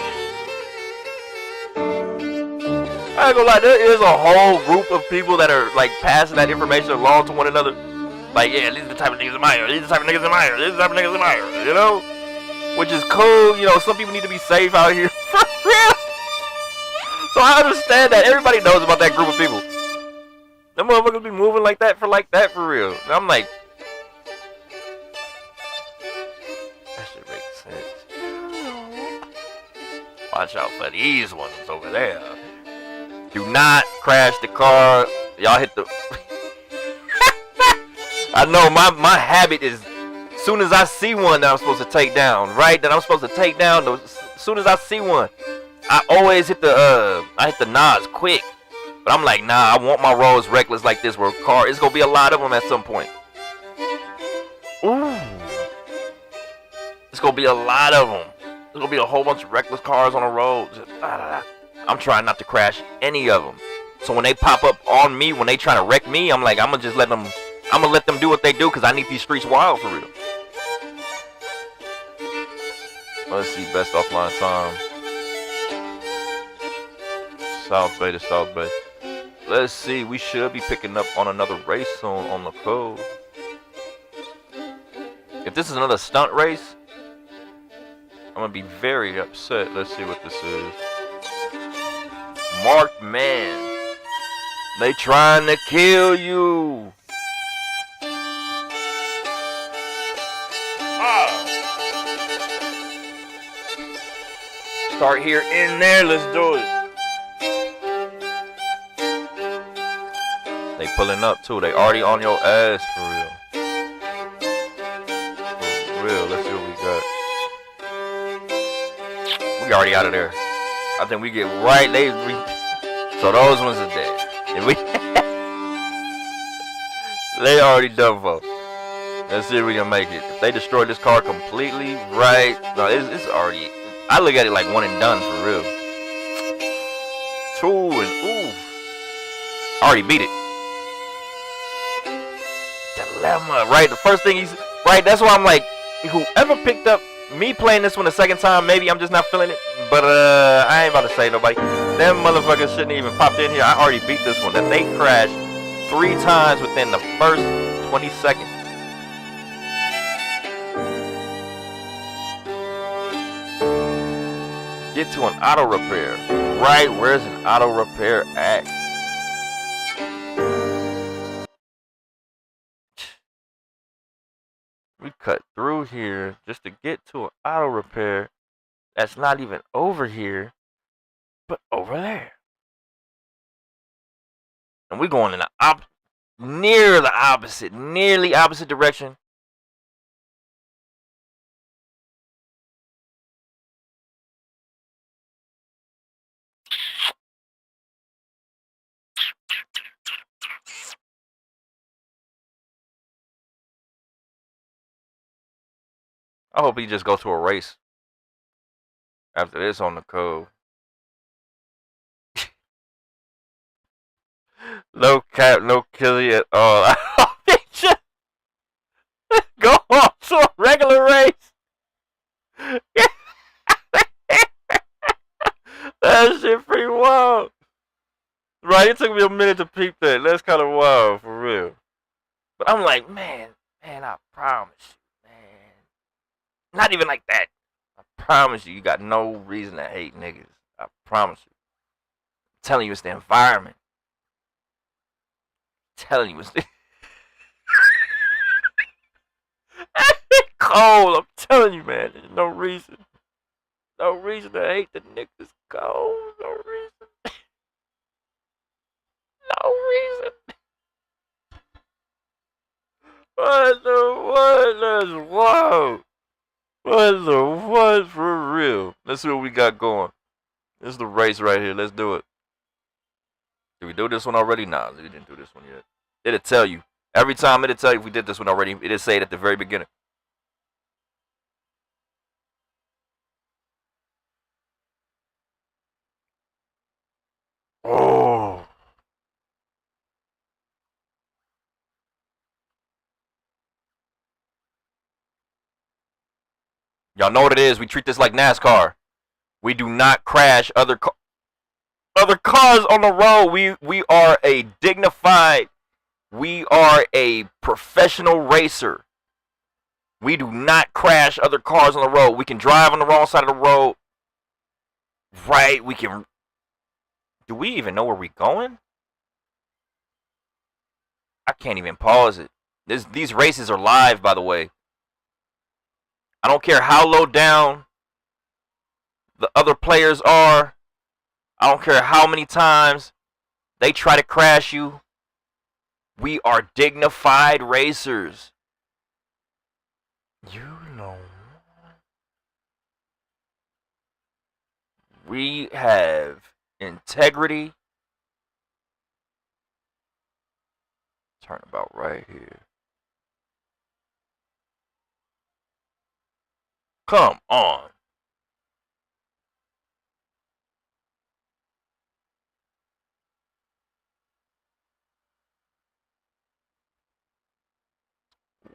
I ain't gonna lie, there is a whole group of people that are like passing that information along to one another. Like, yeah, these are the type of niggas in my area, these are the type of niggas in my area, these are the type of niggas in my area, you know? which is cool. You know, some people need to be safe out here. For real. So I understand that. Everybody knows about that group of people. Them motherfuckers be moving like that for real. And I'm like, that shit makes sense. Watch out for these ones over there. Do not crash the car. Y'all hit the... I know my habit is, as soon as I see one that I'm supposed to take down, right? That I'm supposed to take down, as soon as I see one, I always hit the nods quick. But I'm like, nah, I want my roads reckless like this where it's gonna be a lot of them at some point. Ooh. It's gonna be a lot of them. There's gonna be a whole bunch of reckless cars on the road. I'm trying not to crash any of them. So when they pop up on me, when they try to wreck me, I'm like, I'm gonna let them do what they do, because I need these streets wild for real. Let's see, best offline time. South Bay to South Bay. Let's see, we should be picking up on another race soon on the code. If this is another stunt race, I'm gonna be very upset. Let's see what this is. Marked man. They trying to kill you. Start here, in there, let's do it. They pulling up too. They already on your ass for real. For real. Let's see what we got. We already out of there. I think we get right. So those ones are dead. And they already done for. Let's see if we can make it. If they destroy this car completely, right? No, it's already. I look at it like one and done for real. 2 and ooh. I already beat it. Dilemma, right? The first thing right, that's why I'm like, whoever picked up me playing this one the second time, maybe I'm just not feeling it. But I ain't about to say nobody. Them motherfuckers shouldn't even popped in here. I already beat this one. That they crashed 3 times within the first 20 seconds. Get to an auto repair. Right, where's an auto repair at? We cut through here just to get to an auto repair that's not even over here, but over there. And we're going in the nearly opposite direction. I hope he just goes to a race after this on the code. No cap, no killie at all. I hope he just go on to a regular race. That shit pretty wild. Right, it took me a minute to peep that. That's kind of wild, for real. But I'm like, man, I promise you. Not even like that. I promise you got no reason to hate niggas. I promise you. I'm telling you, it's the environment. I'm telling you, it's the... It's cold. I'm telling you, man. There's no reason. No reason to hate the niggas. Cold. No reason. No reason. What That's wild. What the what for real? Let's see what we got going. This is the race right here. Let's do it. Did we do this one already? Nah, we didn't do this one yet. It'll tell you. Every time it'll tell you if we did this one already. It'll say it at the very beginning. Oh. Y'all know what it is. We treat this like NASCAR. We do not crash other cars on the road. We are a dignified, we are a professional racer. We do not crash other cars on the road. We can drive on the wrong side of the road. Right, we can. Do we even know where we're going? I can't even pause it. These races are live, by the way. I don't care how low down the other players are. I don't care how many times they try to crash you. We are dignified racers. You know. We have integrity. Turn about right here. Come on.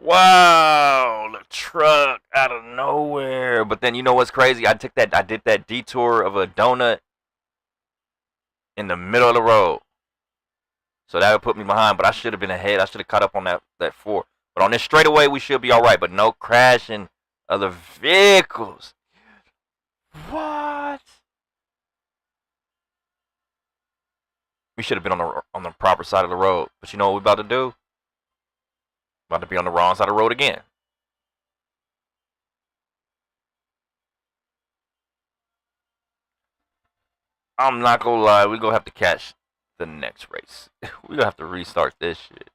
Wow, the truck out of nowhere. But then you know what's crazy? I did that detour of a donut in the middle of the road. So that would put me behind, but I should have been ahead. I should have caught up on that 4. But on this straightaway, we should be all right. But no crashing other vehicles. What? We should have been on the proper side of the road. But you know what we're about to do? About to be on the wrong side of the road again. I'm not gonna lie, we're gonna have to catch the next race. We're gonna have to restart this shit.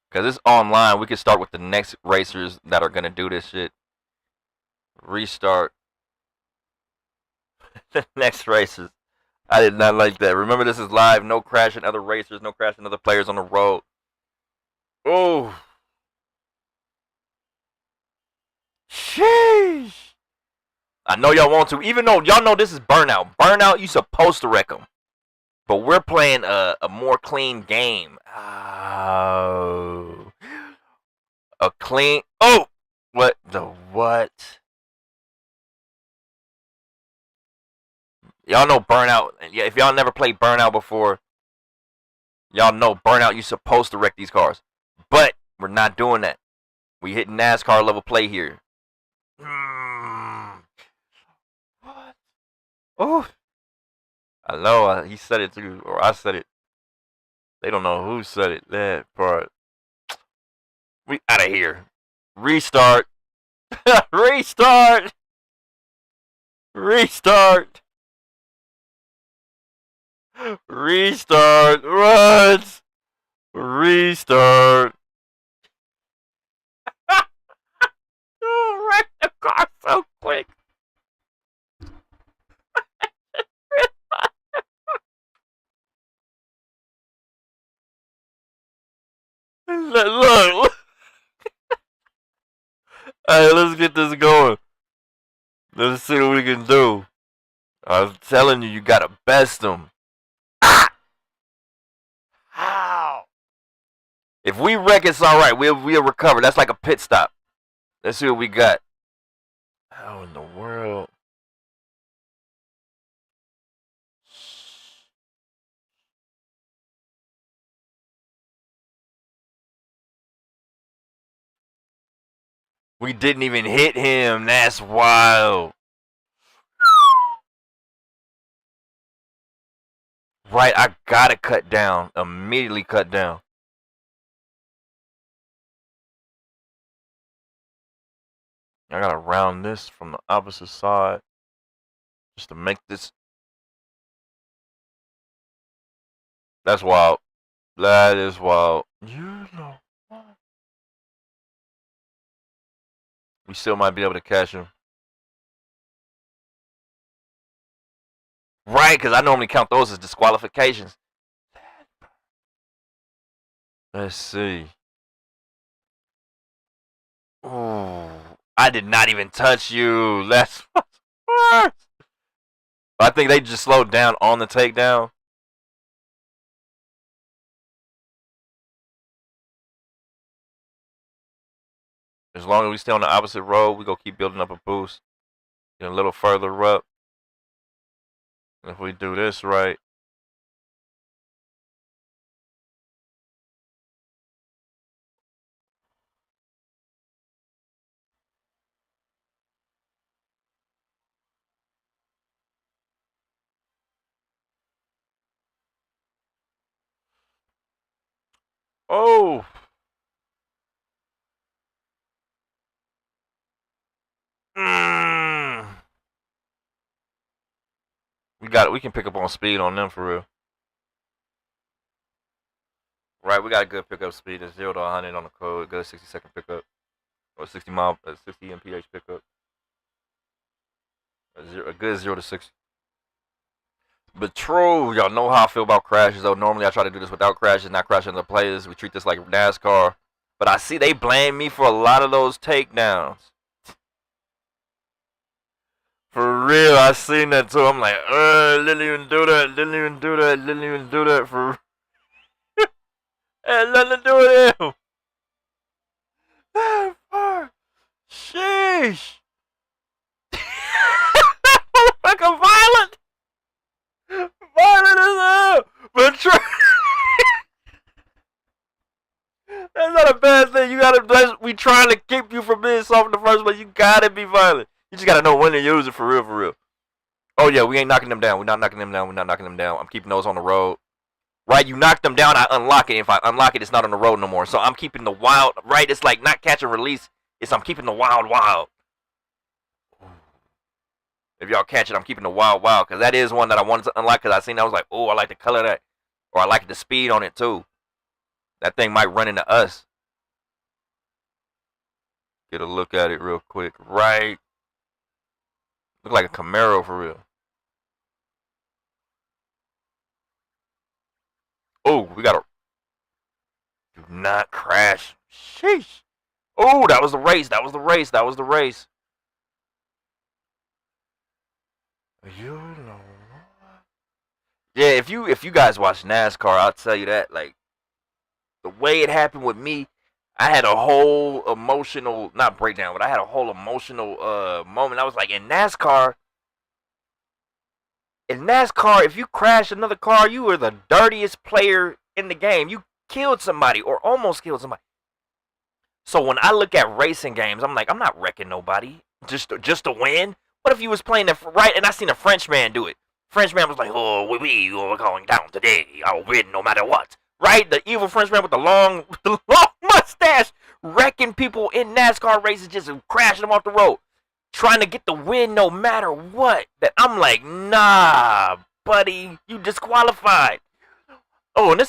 Because it's online, we can start with the next racers that are gonna do this shit. Restart. The next races. I did not like that. Remember, this is live. No crashing other racers. No crashing other players on the road. Oh. Sheesh. I know y'all want to. Even though y'all know this is Burnout. Burnout, you supposed to wreck them. But we're playing a more clean game. Oh. A clean. Oh. What the what? Y'all know Burnout. Yeah, if y'all never played Burnout before, y'all know Burnout, you're supposed to wreck these cars. But we're not doing that. We hit NASCAR level play here. What? Oh. I know he said it too, or I said it. They don't know who said it. That part. We out of here. Restart. Restart. Restart. Restart. What? Restart. Oh, wreck the car so quick. Look. Hey, let's get this going. Let's see what we can do. I was telling you, you gotta best them. Ah! How? If we wreck, it's all right. We'll recover. That's like a pit stop. Let's see what we got. How in the world? We didn't even hit him. That's wild. Right, I gotta cut down. Immediately cut down. I gotta round this from the opposite side. Just to make this. That's wild. That is wild. You know what? We still might be able to catch him. Right, because I normally count those as disqualifications. Let's see. Ooh, I did not even touch you. That's worse. I think they just slowed down on the takedown. As long as we stay on the opposite road, we gonna keep building up a boost. Get a little further up. And if we do this right, Oh. Mm. We got it. We can pick up on speed on them for real. Right, we got a good pickup speed. It's 0 to 100 on the code. Good 60-second pickup. Or 60 mph pickup. A good 0 to 60. But true, y'all know how I feel about crashes though. Normally I try to do this without crashes, not crashing the players. We treat this like NASCAR. But I see they blame me for a lot of those takedowns. For real, I seen that too. I'm like, didn't even do that, didn't even do that, didn't even do that for had nothing to do with him. That far. Sheesh. Like a violent. Violent as hell. But true. That's not a bad thing. You gotta. We trying to keep you from being soft in the first place. You gotta be violent. You just gotta know when to use it for real, for real. Oh yeah, we ain't knocking them down. We're not knocking them down. We're not knocking them down. I'm keeping those on the road. Right, you knock them down, I unlock it. If I unlock it, it's not on the road no more. So I'm keeping the wild. Right, it's like not catch and release. It's I'm keeping the wild. If y'all catch it, I'm keeping the wild, because that is one that I wanted to unlock. Because I seen that, I was like, oh, I like the color of that, or I like the speed on it too. That thing might run into us. Get a look at it real quick. Right, look like a Camaro for real. Oh, we gotta do not crash. Sheesh. Oh, that was the race. That was the race. That was the race. You know. Yeah, if you guys watch NASCAR, I'll tell you that. Like the way it happened with me, I had a whole emotional, not breakdown, but I had a whole emotional moment. I was like, in NASCAR, if you crash another car, you were the dirtiest player in the game. You killed somebody or almost killed somebody. So when I look at racing games, I'm like, I'm not wrecking nobody just to win. What if you was playing the right and I seen a Frenchman do it? Frenchman was like, oh, we are going down today. I'll win no matter what. Right? The evil Frenchman with the long mustache wrecking people in NASCAR races, just crashing them off the road, trying to get the win no matter what. That I'm like, nah, buddy, you disqualified. Oh, and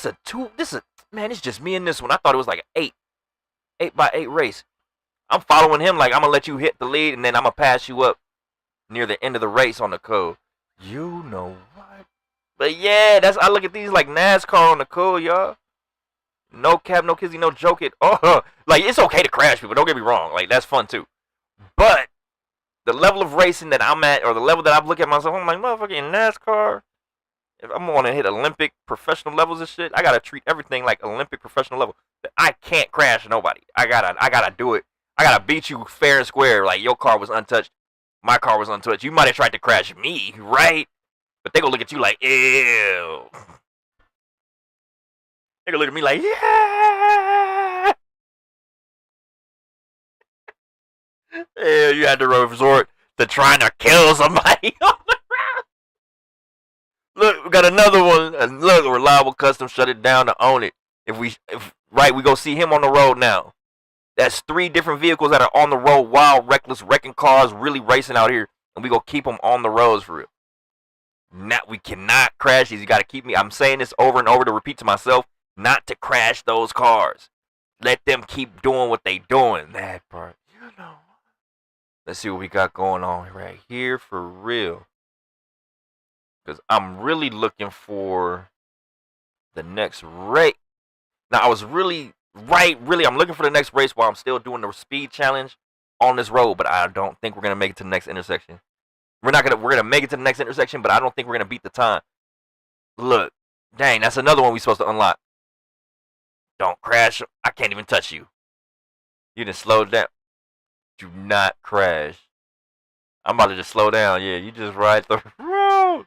man, it's just me in this one. I thought it was like an 8x8 race. I'm following him like I'm gonna let you hit the lead and then I'm gonna pass you up near the end of the race on the code. You know what? But yeah, I look at these like NASCAR on the code, y'all. No cap, no kizzy, no joke it. Oh, like it's okay to crash people. Don't get me wrong. Like that's fun too. But the level of racing that I'm at, or the level that I look at myself, I'm like, motherfucker, in NASCAR, if I'm gonna hit Olympic professional levels of shit, I gotta treat everything like Olympic professional level. I can't crash nobody. I gotta do it. I gotta beat you fair and square. Like your car was untouched, my car was untouched. You might have tried to crash me, right? But they gonna look at you like, ew. They gonna look at me like, yeah. Yeah, you had to resort to trying to kill somebody on the ground. Look, we got another one. And look, Reliable Custom shut it down to own it. If we go see him on the road now. That's 3 different vehicles that are on the road, wild, reckless, wrecking cars, really racing out here, and we go keep them on the roads for real. We cannot crash these. You got to keep me. I'm saying this over and over to repeat to myself, not to crash those cars. Let them keep doing what they doing. That part, you know. Let's see what we got going on right here for real. Because I'm really looking for the next race. Now, I was really, I'm looking for the next race while I'm still doing the speed challenge on this road, but I don't think we're going to make it to the next intersection. We're gonna make it to the next intersection, but I don't think we're gonna beat the time. Look, dang, that's another one we're supposed to unlock. Don't crash. I can't even touch you. You done slowed down. Do not crash. I'm about to just slow down. Yeah, you just ride the road.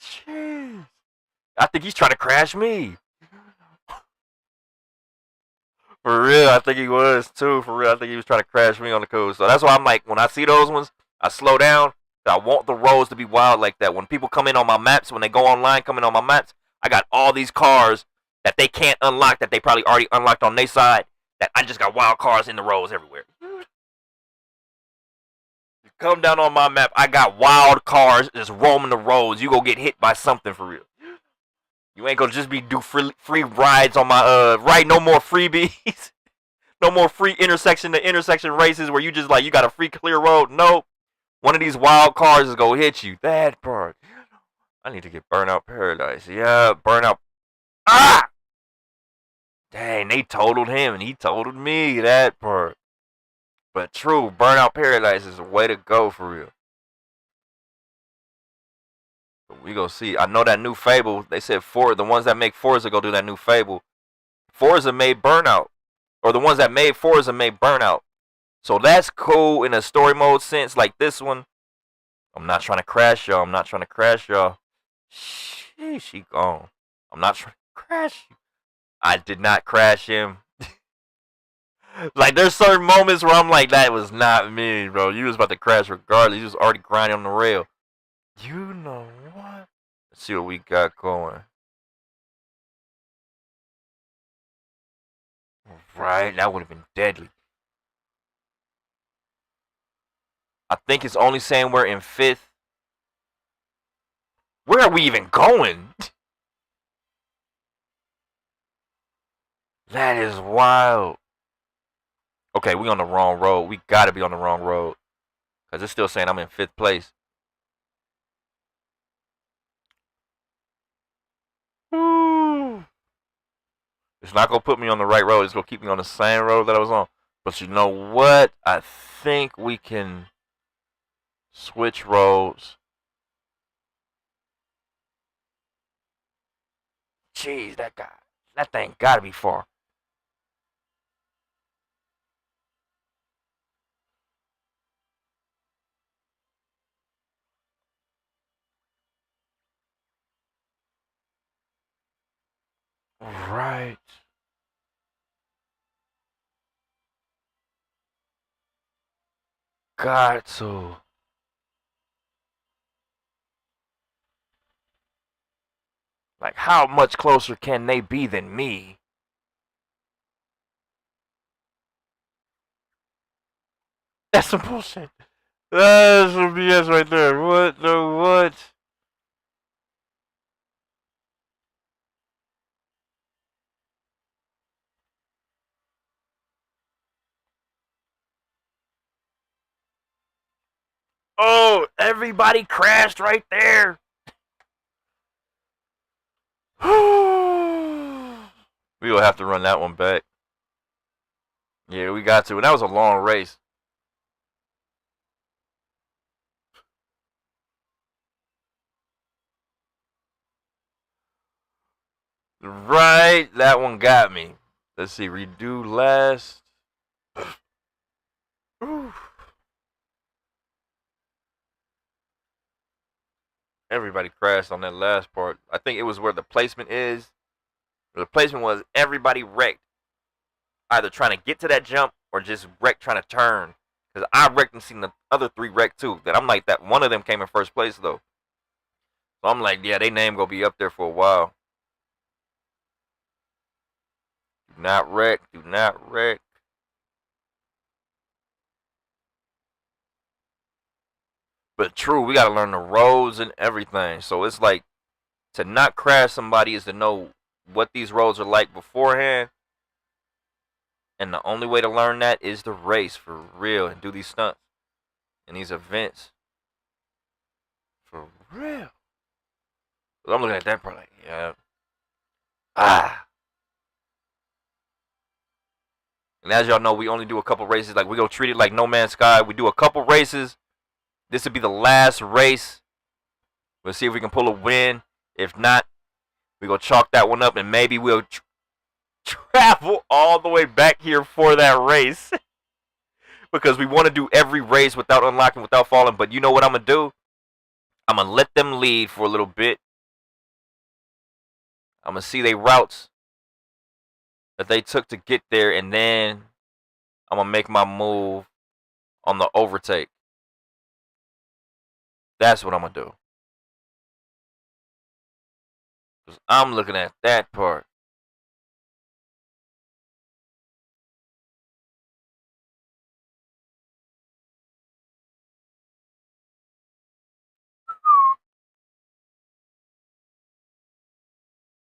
Jeez. I think he's trying to crash me. For real, I think he was too. For real, I think he was trying to crash me on the code. So that's why I'm like, when I see those ones, I slow down. I want the roads to be wild like that. When people come in on my maps, when they go online, coming on my maps, I got all these cars that they can't unlock, that they probably already unlocked on their side, that I just got wild cars in the roads everywhere. You come down on my map, I got wild cars just roaming the roads. You go get hit by something for real. You ain't gonna just be do free rides on my right. No more freebies. No more free intersection to intersection races where you just like you got a free clear road. Nope. One of these wild cars is gonna hit you. That part. I need to get Burnout Paradise. Yeah, Burnout. Ah! Dang, they totaled him and he totaled me. That part. But true, Burnout Paradise is the way to go for real. But we gonna see. I know that new Fable. They said the ones that make Forza go do that new Fable. Forza made Burnout. Or the ones that made Forza made Burnout. So that's cool in a story mode sense like this one. I'm not trying to crash y'all. I'm not trying to crash y'all. She gone. I'm not trying to crash you. I did not crash him. Like there's certain moments where I'm like, that was not me, bro. You was about to crash regardless. You was already grinding on the rail. You know what? Let's see what we got going. Right, that would have been deadly. I think it's only saying we're in 5th. Where are we even going? That is wild. Okay, we on the wrong road. We gotta be on the wrong road. Because it's still saying I'm in 5th place. Woo. It's not gonna put me on the right road. It's gonna keep me on the same road that I was on. But you know what? I think we can switch roads. Jeez, that thing gotta be far. Right. Got to. Like, how much closer can they be than me? That's some bullshit. That's some BS right there. What the what? Oh, everybody crashed right there. We will have to run that one back. Yeah, we got to. And that was a long race. Right, that one got me. Let's see, redo last. Everybody crashed on that last part. I think it was where the placement is. The placement was everybody wrecked. Either trying to get to that jump or just wrecked trying to turn. Because I wrecked and seen the other 3 wreck too. That I'm like, that one of them came in first place though. So I'm like, yeah, they name gonna be up there for a while. Do not wreck. Do not wreck. But true, we gotta learn the roads and everything. So it's like, to not crash somebody is to know what these roads are like beforehand. And the only way to learn that is to race for real and do these stunts and these events. For real. So I'm looking at that part like, yeah. And as y'all know, we only do a couple races. Like, we go treat it like No Man's Sky. We do a couple races. This would be the last race. We'll see if we can pull a win. If not, we go chalk that one up and maybe we'll travel all the way back here for that race. Because we want to do every race without unlocking, without falling. But you know what I'm going to do? I'm going to let them lead for a little bit. I'm going to see their routes that they took to get there. And then I'm going to make my move on the overtake. That's what I'm going to do. Because I'm looking at that part.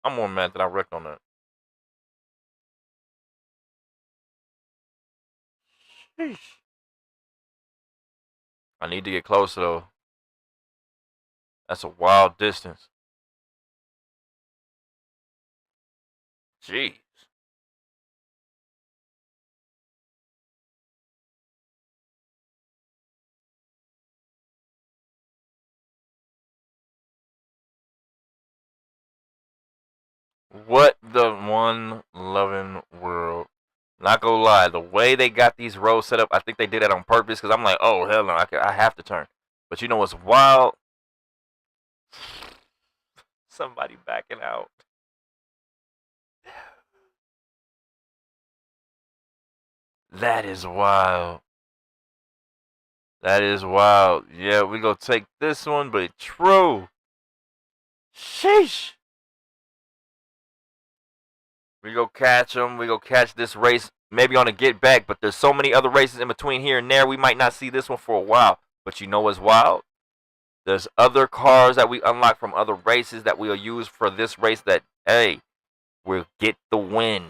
I'm more mad that I wrecked on that. Sheesh. I need to get closer though. That's a wild distance. Jeez. What the one loving world. Not gonna lie, the way they got these rows set up, I think they did that on purpose. Cause I'm like, oh hell no, I have to turn. But you know what's wild? Somebody backing out. That is wild. That is wild. Yeah, we gonna take this one, but true. Sheesh. We go catch them. We go catch this race. Maybe on a get back, but there's so many other races in between here and there. We might not see this one for a while. But you know what's wild? There's other cars that we unlock from other races that we'll use for this race that, hey, we'll get the win.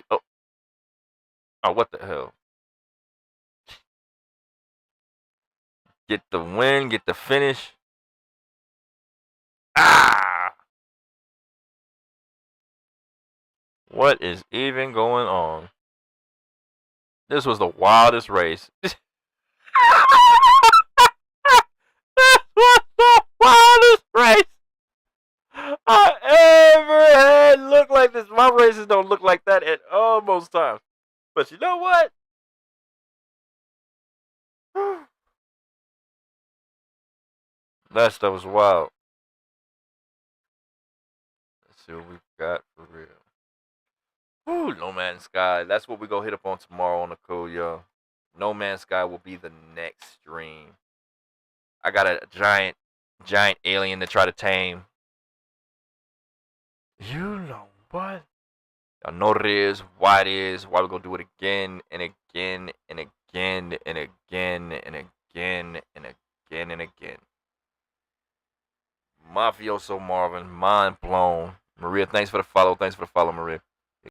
Oh, what the hell? Get the win, get the finish. Ah! What is even going on? This was the wildest race. This was the wildest race I ever had. Look like this. My races don't look like that at all most times. But you know what? That stuff was wild. Let's see what we got for real. Ooh, No Man's Sky. That's what we go hit up on tomorrow on the cool, yo. No Man's Sky will be the next stream. I got a giant alien to try to tame. You know what? Y'all know what it is, why it is, why we gonna do it again and again and again and again and again and again and again. Mafioso Marvin, mind blown. Maria, thanks for the follow. Thanks for the follow, Maria.